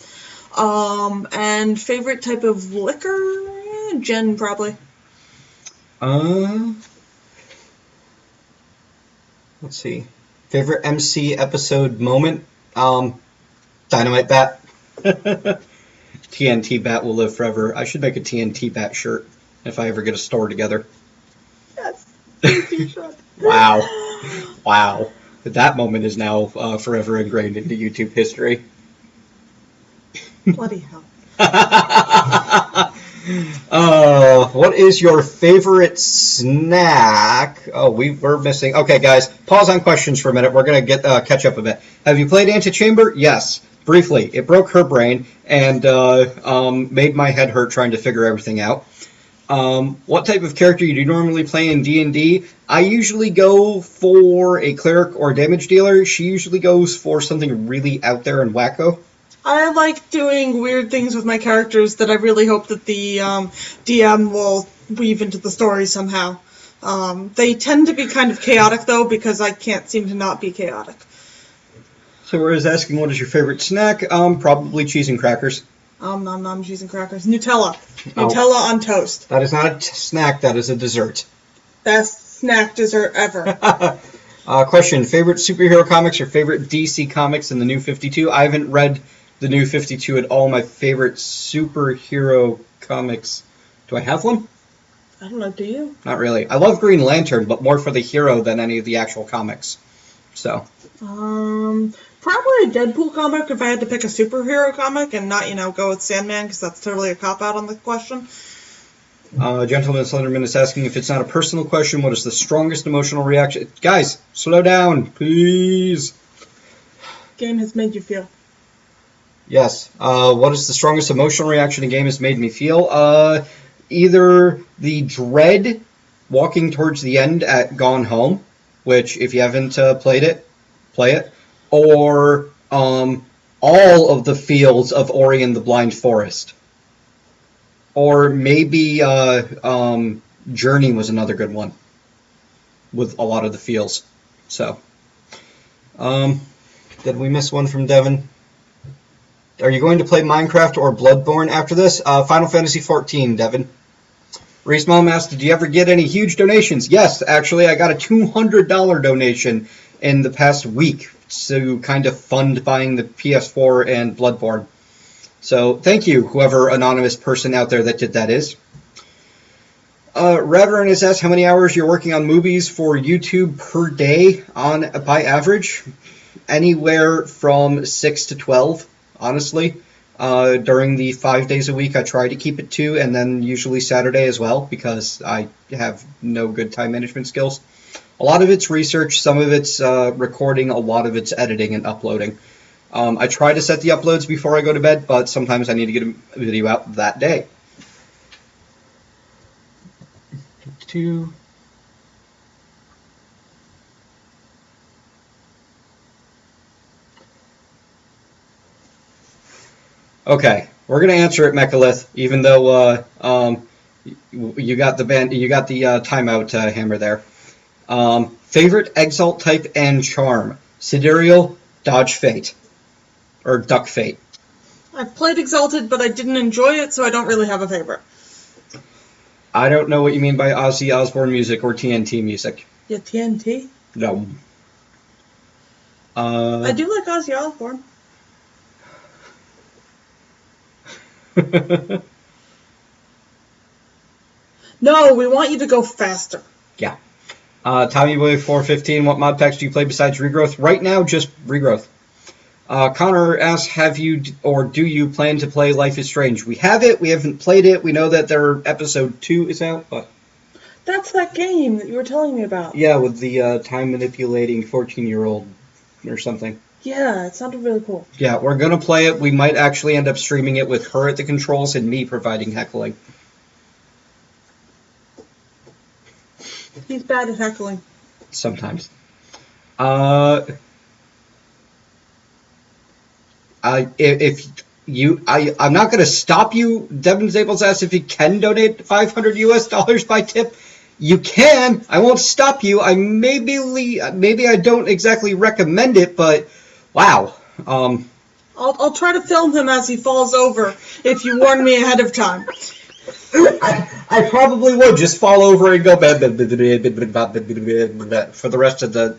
And favorite type of liquor? Gin, probably. Let's see. Favorite MC episode moment? Dynamite Bat. TNT Bat will live forever. I should make a TNT Bat shirt if I ever get a store together. Yes. T-shirt. Wow. Wow. That moment is now forever ingrained into YouTube history. Bloody hell. What is your favorite snack? Oh, we're missing. Okay, guys, pause on questions for a minute. We're going to catch up a bit. Have you played Antichamber? Yes. Briefly. It broke her brain and made my head hurt trying to figure everything out. What type of character do you normally play in D&D? I usually go for a cleric or damage dealer. She usually goes for something really out there and wacko. I like doing weird things with my characters that I really hope that the DM will weave into the story somehow. They tend to be kind of chaotic, though, because I can't seem to not be chaotic. So we're asking, what is your favorite snack? Probably cheese and crackers. Nom, cheese and crackers. Nutella. Nutella on toast. That is not a snack, that is a dessert. Best snack dessert ever. Question, favorite superhero comics or favorite DC comics in the New 52? I haven't read the New 52 at all. My favorite superhero comics. Do I have one? I don't know, do you? Not really. I love Green Lantern, but more for the hero than any of the actual comics. So. Probably a Deadpool comic if I had to pick a superhero comic and not, go with Sandman because that's totally a cop-out on the question. Gentleman Slenderman is asking if it's not a personal question, what is the strongest emotional reaction? Guys, slow down, please. Game has made you feel. Yes. What is the strongest emotional reaction a game has made me feel? Either the dread walking towards the end at Gone Home, which if you haven't played it, play it, or all of the feels of Ori and the Blind Forest. Or maybe Journey was another good one with a lot of the feels. So, did we miss one from Devin? Are you going to play Minecraft or Bloodborne after this? Final Fantasy XIV, Devin. Reese Mom asked, did you ever get any huge donations? Yes, actually, I got a $200 donation in the past week to kind of fund buying the PS4 and Bloodborne. So thank you, whoever anonymous person out there that did that is. Reverend has asked how many hours you're working on movies for YouTube per day by average. Anywhere from 6 to 12, honestly. During the 5 days a week, I try to keep it 2, and then usually Saturday as well, because I have no good time management skills. A lot of it's research, some of it's recording, a lot of it's editing and uploading. I try to set the uploads before I go to bed, but sometimes I need to get a video out that day. Okay, we're gonna answer it, Mechalith, even though you got the timeout hammer there. Favorite Exalt type and charm: Sidereal, Dodge Fate. Or Duck Fate. I've played Exalted, but I didn't enjoy it, so I don't really have a favorite. I don't know what you mean by Ozzy Osbourne music or TNT music. Yeah, TNT? No. I do like Ozzy Osbourne. No, we want you to go faster. Yeah. TommyBoy415, what mod packs do you play besides Regrowth? Right now, just Regrowth. Connor asks, have you or do you plan to play Life is Strange? We have it. We haven't played it. We know that episode 2 is out, but... That's that game that you were telling me about. Yeah, with the time-manipulating 14-year-old or something. Yeah, it sounded really cool. Yeah, we're going to play it. We might actually end up streaming it with her at the controls and me providing heckling. He's bad at heckling. Sometimes. I'm not going to stop you. Devin Zabels asked if you can donate $500 US by tip. You can. I won't stop you. I maybe I don't exactly recommend it, but wow. I'll try to film him as he falls over if you warn me ahead of time. I probably would just fall over and go for the rest of the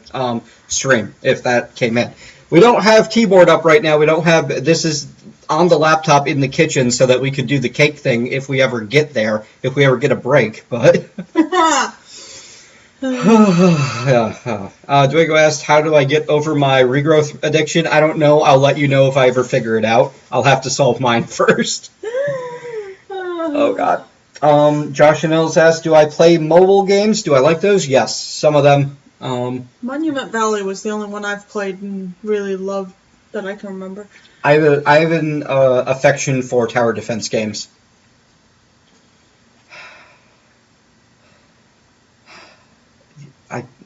stream if that came in. We don't have keyboard up right now. This is on the laptop in the kitchen so that we could do the cake thing if we ever get there, if we ever get a break. But Dwaygo asked, how do I get over my regrowth addiction? I don't know. I'll let you know if I ever figure it out. I'll have to solve mine first. Oh, God. Josh and Mills asked, do I play mobile games? Do I like those? Yes, some of them. Monument Valley was the only one I've played and really loved that I can remember. I have an affection for tower defense games.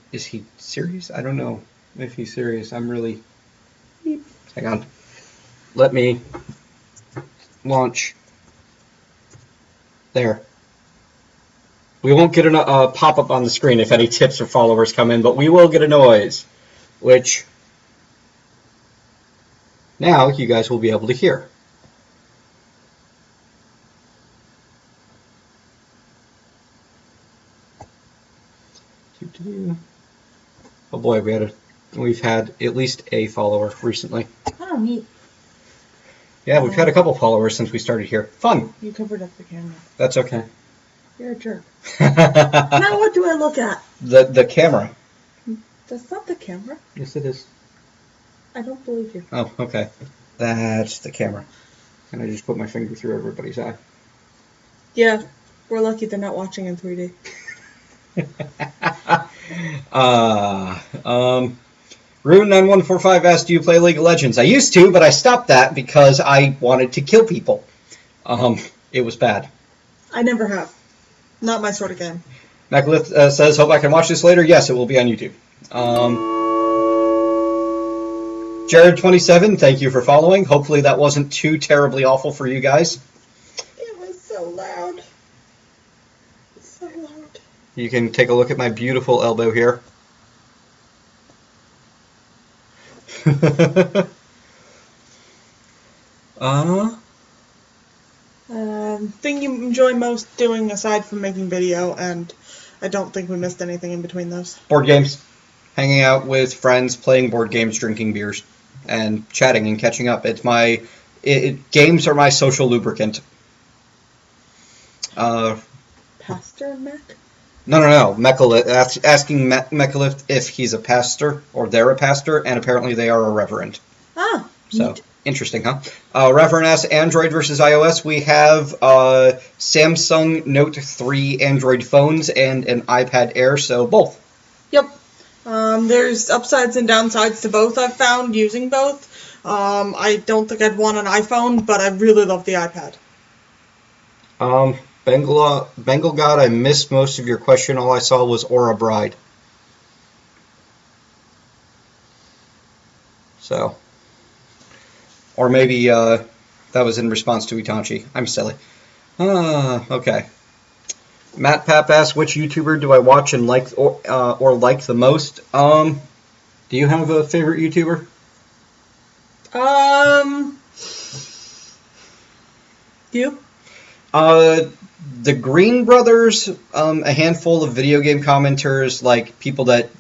Is he serious? I don't know if he's serious. I'm really... Hang on. Let me launch. There. We won't get a pop-up on the screen if any tips or followers come in, but we will get a noise, which now you guys will be able to hear. Oh boy, we've had at least a follower recently. Oh, neat. Yeah, we've had a couple followers since we started here. Fun. You covered up the camera. That's okay. You're a jerk. Now what do I look at? The camera. That's not the camera. Yes, it is. I don't believe you. Oh, okay. That's the camera. And I just put my finger through everybody's eye. Yeah, we're lucky they're not watching in 3D. Rune9145 asked, do you play League of Legends? I used to, but I stopped that because I wanted to kill people. It was bad. I never have. Not my sort of game. Macalith says, hope I can watch this later. Yes, it will be on YouTube. Jared27, thank you for following. Hopefully that wasn't too terribly awful for you guys. It was so loud. So loud. You can take a look at my beautiful elbow here. Thing you enjoy most doing aside from making video, and I don't think we missed anything in between those. Board games. Hanging out with friends, playing board games, drinking beers, and chatting and catching up. It's my... games are my social lubricant. Pastor Mech? No. Mechalith, asking Mechalith if he's a pastor, or they're a pastor, and apparently they are a reverend. Ah, So, neat. interesting, huh? Reverend asks, Android versus iOS. We have Samsung Note 3 Android phones and an iPad Air, so both. Yep. There's upsides and downsides to both I've found using both. I don't think I'd want an iPhone, but I really love the iPad. Bengal God, I missed most of your question. All I saw was Aura Bride. So. Or maybe that was in response to Itachi. I'm silly. Okay. Matt Papp asks, which YouTuber do I watch and like or like the most? Do you have a favorite YouTuber? You? The Green Brothers, a handful of video game commenters, like people that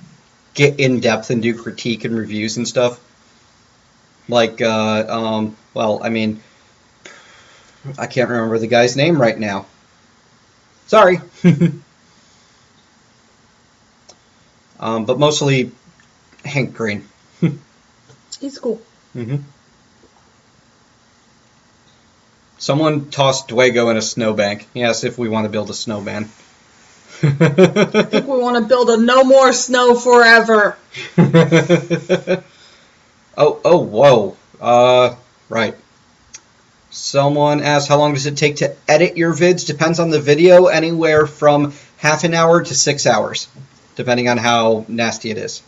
get in depth and do critique and reviews and stuff. Like, well, I mean, I can't remember the guy's name right now. Sorry. But mostly Hank Green. He's cool. Mm-hmm. Someone tossed Dwaygo in a snowbank. He asked if we want to build a snowman. I think we want to build a no more snow forever. Oh, whoa. Right. Someone asked, how long does it take to edit your vids? Depends on the video, anywhere from half an hour to 6 hours, depending on how nasty it is.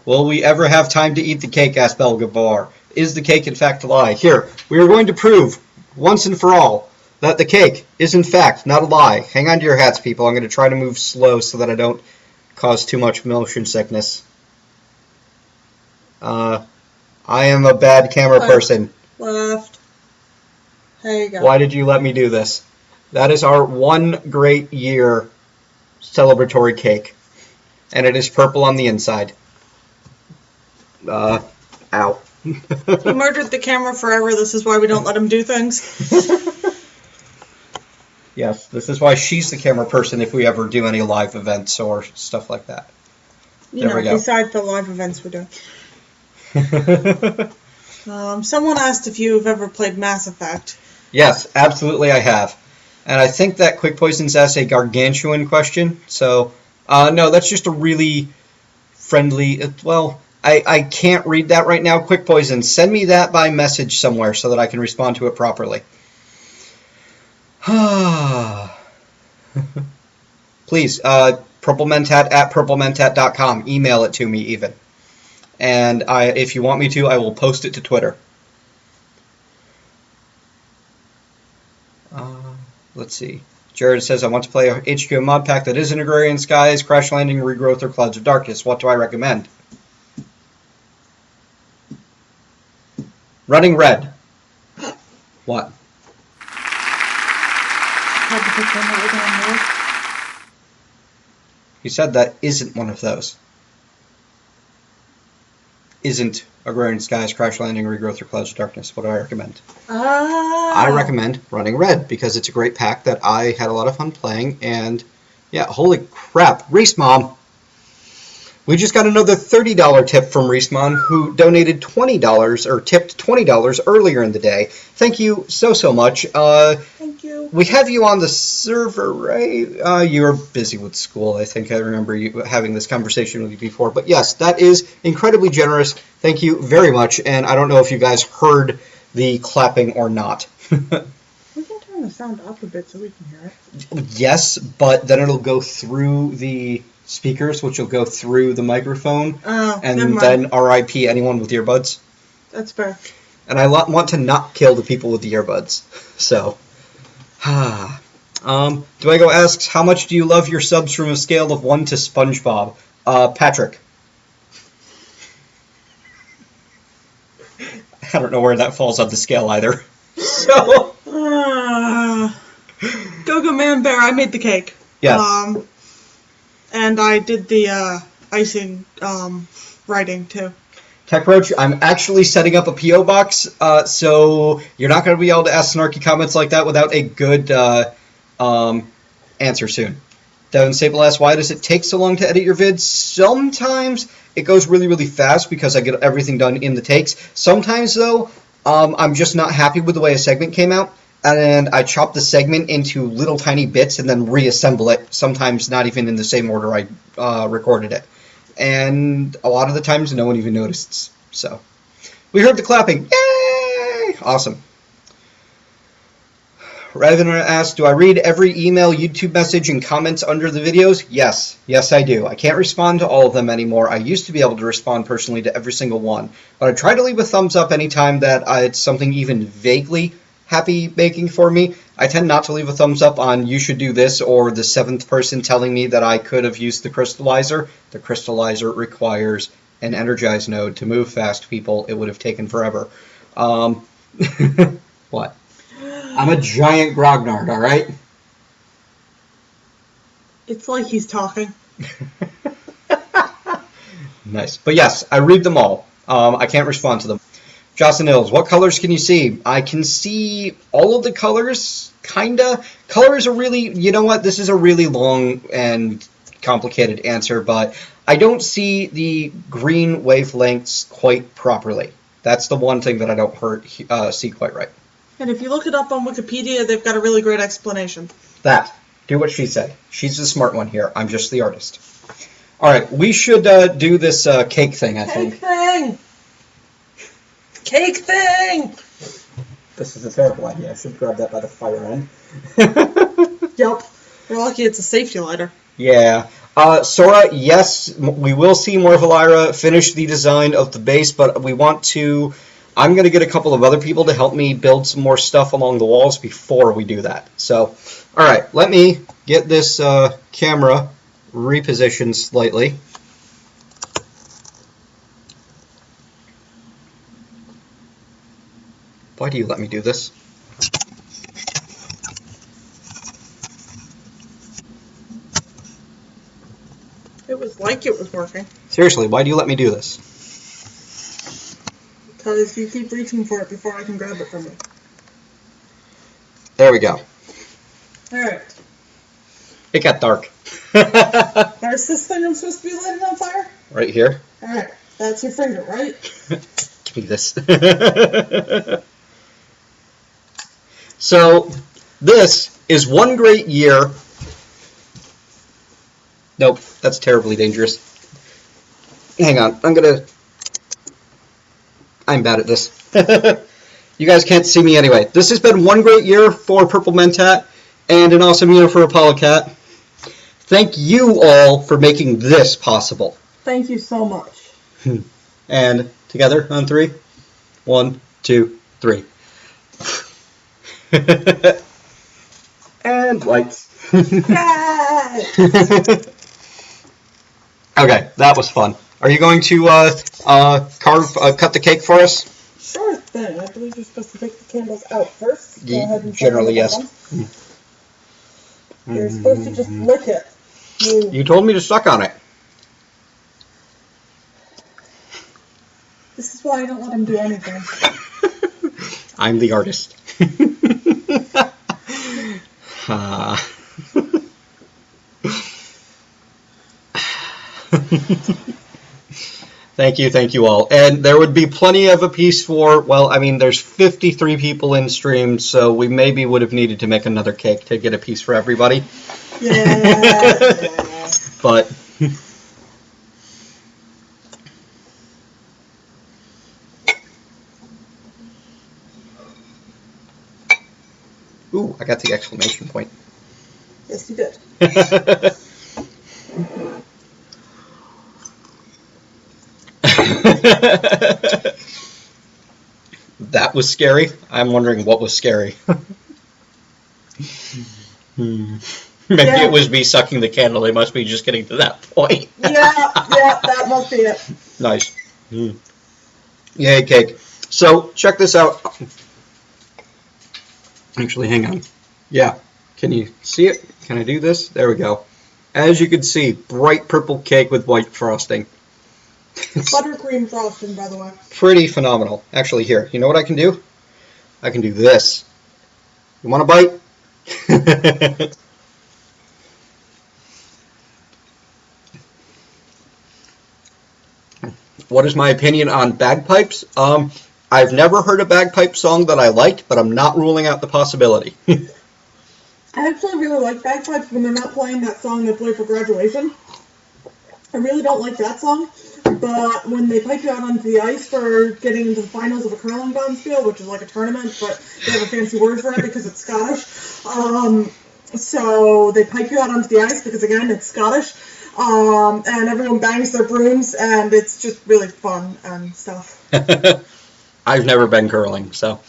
Will we ever have time to eat the cake? Asked Belgabar. Is the cake in fact a lie? Here, we are going to prove, once and for all, that the cake is in fact not a lie. Hang on to your hats, people. I'm going to try to move slow so that I don't cause too much motion sickness. I am a bad camera person. Left. There you go. Why did you let me do this? That is our one great year celebratory cake. And it is purple on the inside. Ow. He murdered the camera forever. This is why we don't let him do things. Yes, this is why she's the camera person if we ever do any live events or stuff like that. There we go. Besides the live events we're doing. Someone asked if you've ever played Mass Effect. Yes, absolutely I have. And I think that Quick Poison's asked a gargantuan question. So, no, that's just a really friendly... Well, I can't read that right now. Quick Poison, send me that by message somewhere so that I can respond to it properly. Please, PurpleMentat at PurpleMentat.com. Email it to me even. And if you want me to, I will post it to Twitter. Let's see. Jared says, I want to play a HQ mod pack that isn't Agrarian Skies, Crash Landing, Regrowth, or Clouds of Darkness. What do I recommend? Running Red. What? You said that isn't one of those. Isn't Agrarian Skies, Crash Landing, Regrowth, or Clouds of Darkness. What do I recommend? I recommend Running Red because it's a great pack that I had a lot of fun playing. And yeah, holy crap, Reese Mom. We just got another $30 tip from Reesmon, who donated $20 or tipped $20 earlier in the day. Thank you so much. Thank you. We have you on the server, right? You're busy with school. I think I remember you having this conversation with you before. But yes, that is incredibly generous. Thank you very much. And I don't know if you guys heard the clapping or not. We can turn the sound up a bit so we can hear it. Yes, but then it'll go through the speakers, which will go through the microphone, and then RIP anyone with earbuds. That's fair. And I want to not kill the people with the earbuds. So, do I go asks, how much do you love your subs from a scale of 1 to SpongeBob? Patrick. I don't know where that falls on the scale either. So. Go Man Bear, I made the cake. Yeah. And I did the icing writing too. Tech Roach, I'm actually setting up a P.O. box, so you're not going to be able to ask snarky comments like that without a good answer soon. Devin Sable asks, why does it take so long to edit your vids? Sometimes it goes really fast because I get everything done in the takes. Sometimes, though, I'm just not happy with the way a segment came out, and I chop the segment into little tiny bits and then reassemble it, sometimes not even in the same order I recorded it. And a lot of the times, no one even noticed. So, we heard the clapping. Yay! Awesome. Ravener asks, do I read every email, YouTube message, and comments under the videos? Yes. Yes, I do. I can't respond to all of them anymore. I used to be able to respond personally to every single one. But I try to leave a thumbs up anytime that it's something even vaguely happy making for me. I tend not to leave a thumbs up on you should do this or the 7th person telling me that I could have used the crystallizer. The crystallizer requires an energized node to move fast, people. It would have taken forever. What? I'm a giant grognard, all right? It's like he's talking. Nice. But yes, I read them all. I can't respond to them. Jocelyn Hills, what colors can you see? I can see all of the colors, kinda. Colors are really, you know what, this is a really long and complicated answer, but I don't see the green wavelengths quite properly. That's the one thing that I don't see quite right. And if you look it up on Wikipedia, they've got a really great explanation. That. Do what she said. She's the smart one here. I'm just the artist. All right, we should do this cake thing, I think. Cake thing! This is a terrible idea. I should grab that by the fire end. Yep. We're lucky it's a safety lighter. Yeah. Sora, yes, we will see more of Elira finish the design of the base, but we want to... I'm going to get a couple of other people to help me build some more stuff along the walls before we do that. So, all right, let me get this camera repositioned slightly. Why do you let me do this? It was like it was working. Seriously, why do you let me do this? Because you keep reaching for it before I can grab it from you. There we go. Alright. It got dark. Where's this thing I'm supposed to be lighting on fire? Right here. Alright. That's your finger, right? Give me this. So, this is one great year. Nope, that's terribly dangerous. Hang on, I'm bad at this. You guys can't see me anyway. This has been one great year for PurpleMentat and an awesome year for Apollocat. Thank you all for making this possible. Thank you so much. And together on 3. 1, 2, 3. And lights. Okay, that was fun. Are you going to cut the cake for us? Sure thing. I believe you're supposed to take the candles out first. Go ahead and generally, yes. You're supposed to just lick it. You told me to suck on it. This is why I don't let him do anything. I'm the artist. Thank you all. And there would be plenty of a piece for, well, I mean, there's 53 people in stream, so we maybe would have needed to make another cake to get a piece for everybody. Yeah. But ooh, I got the exclamation point. Yes, you did. That was scary. I'm wondering what was scary. Maybe it was me sucking the candle. They must be just getting to that point. Yeah, that must be it. Nice. Yay, cake. So, check this out. Actually, hang on. Yeah. Can you see it? Can I do this? There we go. As you can see, bright purple cake with white frosting. Buttercream frosting, by the way. Pretty phenomenal. Actually, here, you know what I can do? I can do this. You want a bite? What is my opinion on bagpipes? I've never heard a bagpipe song that I liked, but I'm not ruling out the possibility. I actually really like bagpipes when they're not playing that song they play for graduation. I really don't like that song, but when they pipe you out onto the ice for getting into the finals of a curling bonspiel, which is like a tournament, but they have a fancy word for it because it's Scottish. So they pipe you out onto the ice because, again, it's Scottish. And everyone bangs their brooms, and it's just really fun and stuff. I've never been curling, so.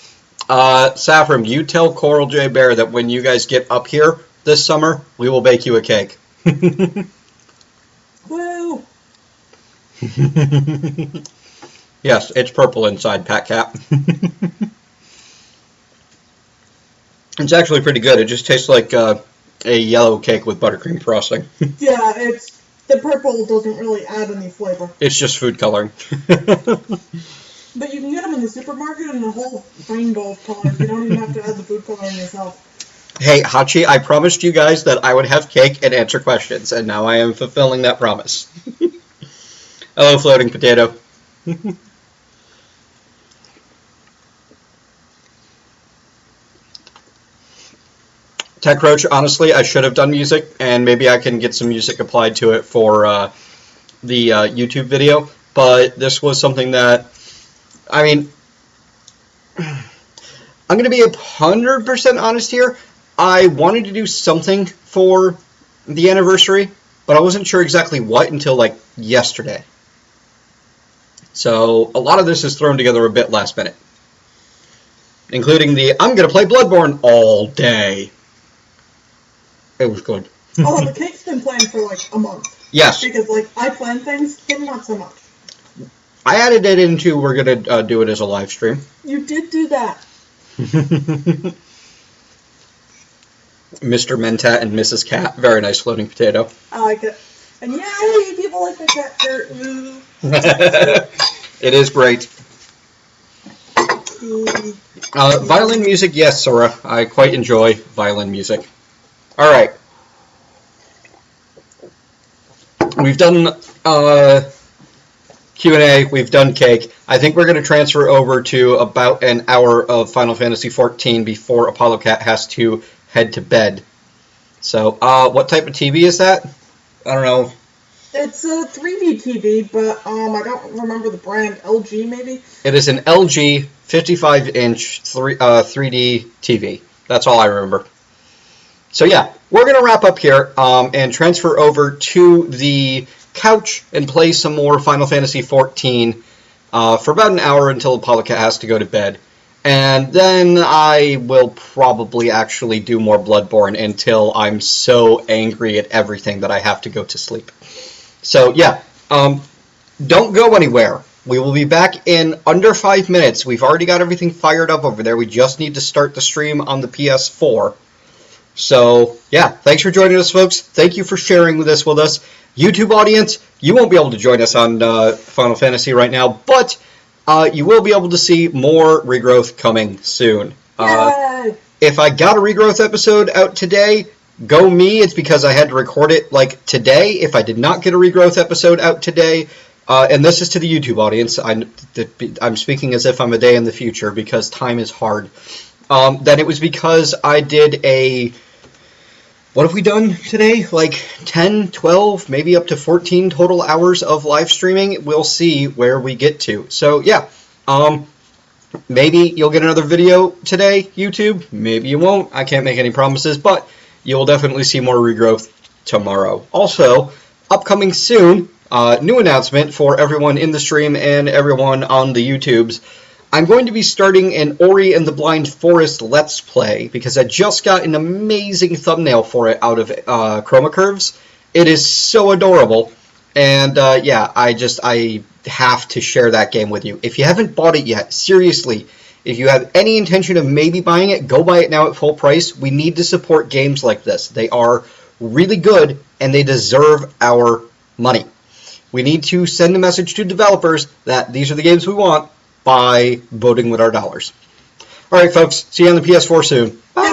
Saffron, you tell Coral J Bear that when you guys get up here this summer, we will bake you a cake. Woo! Yes, it's purple inside, Pat Cat. It's actually pretty good. It just tastes like a yellow cake with buttercream frosting. Yeah, the purple doesn't really add any flavor. It's just food coloring. But you can get them in the supermarket in a whole rainbow of colors. You don't even have to add the food coloring yourself. Hey, Hachi, I promised you guys that I would have cake and answer questions, and now I am fulfilling that promise. Hello, floating potato. Tech Roach, honestly, I should have done music, and maybe I can get some music applied to it for the YouTube video, but this was something that, I mean, I'm going to be 100% honest here. I wanted to do something for the anniversary, but I wasn't sure exactly what until, like, yesterday. So, a lot of this is thrown together a bit last minute. Including the, I'm going to play Bloodborne all day. It was good. Oh, the cake's been planned for, like, a month. Yes. Because, like, I plan things, him not so much. I added it into, we're going to do it as a live stream. You did do that. Mr. Mentat and Mrs. Cat. Very nice floating potato. I like it. And yay, people like the cat shirt. It is great. Violin music, yes, Sora. I quite enjoy violin music. All right. We've done Q&A. We've done cake. I think we're going to transfer over to about an hour of Final Fantasy XIV before Apollocat has to head to bed. So, what type of TV is that? I don't know. It's a 3D TV, but I don't remember the brand. LG, maybe? It is an LG 55-inch 3D TV. That's all I remember. So yeah, we're going to wrap up here and transfer over to the couch and play some more Final Fantasy XIV for about an hour until Apollocat has to go to bed. And then I will probably actually do more Bloodborne until I'm so angry at everything that I have to go to sleep. So yeah, don't go anywhere. We will be back in under 5 minutes. We've already got everything fired up over there. We just need to start the stream on the PS4. So yeah, thanks for joining us, folks. Thank you for sharing this with us. YouTube audience, you won't be able to join us on Final Fantasy right now, but you will be able to see more Regrowth coming soon. If I got a Regrowth episode out today, Go me, it's because I had to record it like today. If I did not get a regrowth episode out today, and this is to the YouTube audience, I'm speaking as if I'm a day in the future because time is hard, then it was because I did what have we done today? Like 10, 12, maybe up to 14 total hours of live streaming. We'll see where we get to. So yeah, maybe you'll get another video today, YouTube. Maybe you won't. I can't make any promises, but you'll definitely see more regrowth tomorrow. Also, upcoming soon, new announcement for everyone in the stream and everyone on the YouTubes. I'm going to be starting an Ori and the Blind Forest Let's Play because I just got an amazing thumbnail for it out of Chroma Curves. It is so adorable, and yeah, I have to share that game with you. If you haven't bought it yet, seriously, if you have any intention of maybe buying it, go buy it now at full price. We need to support games like this. They are really good, and they deserve our money. We need to send a message to developers that these are the games we want by voting with our dollars. All right, folks. See you on the PS4 soon. Bye.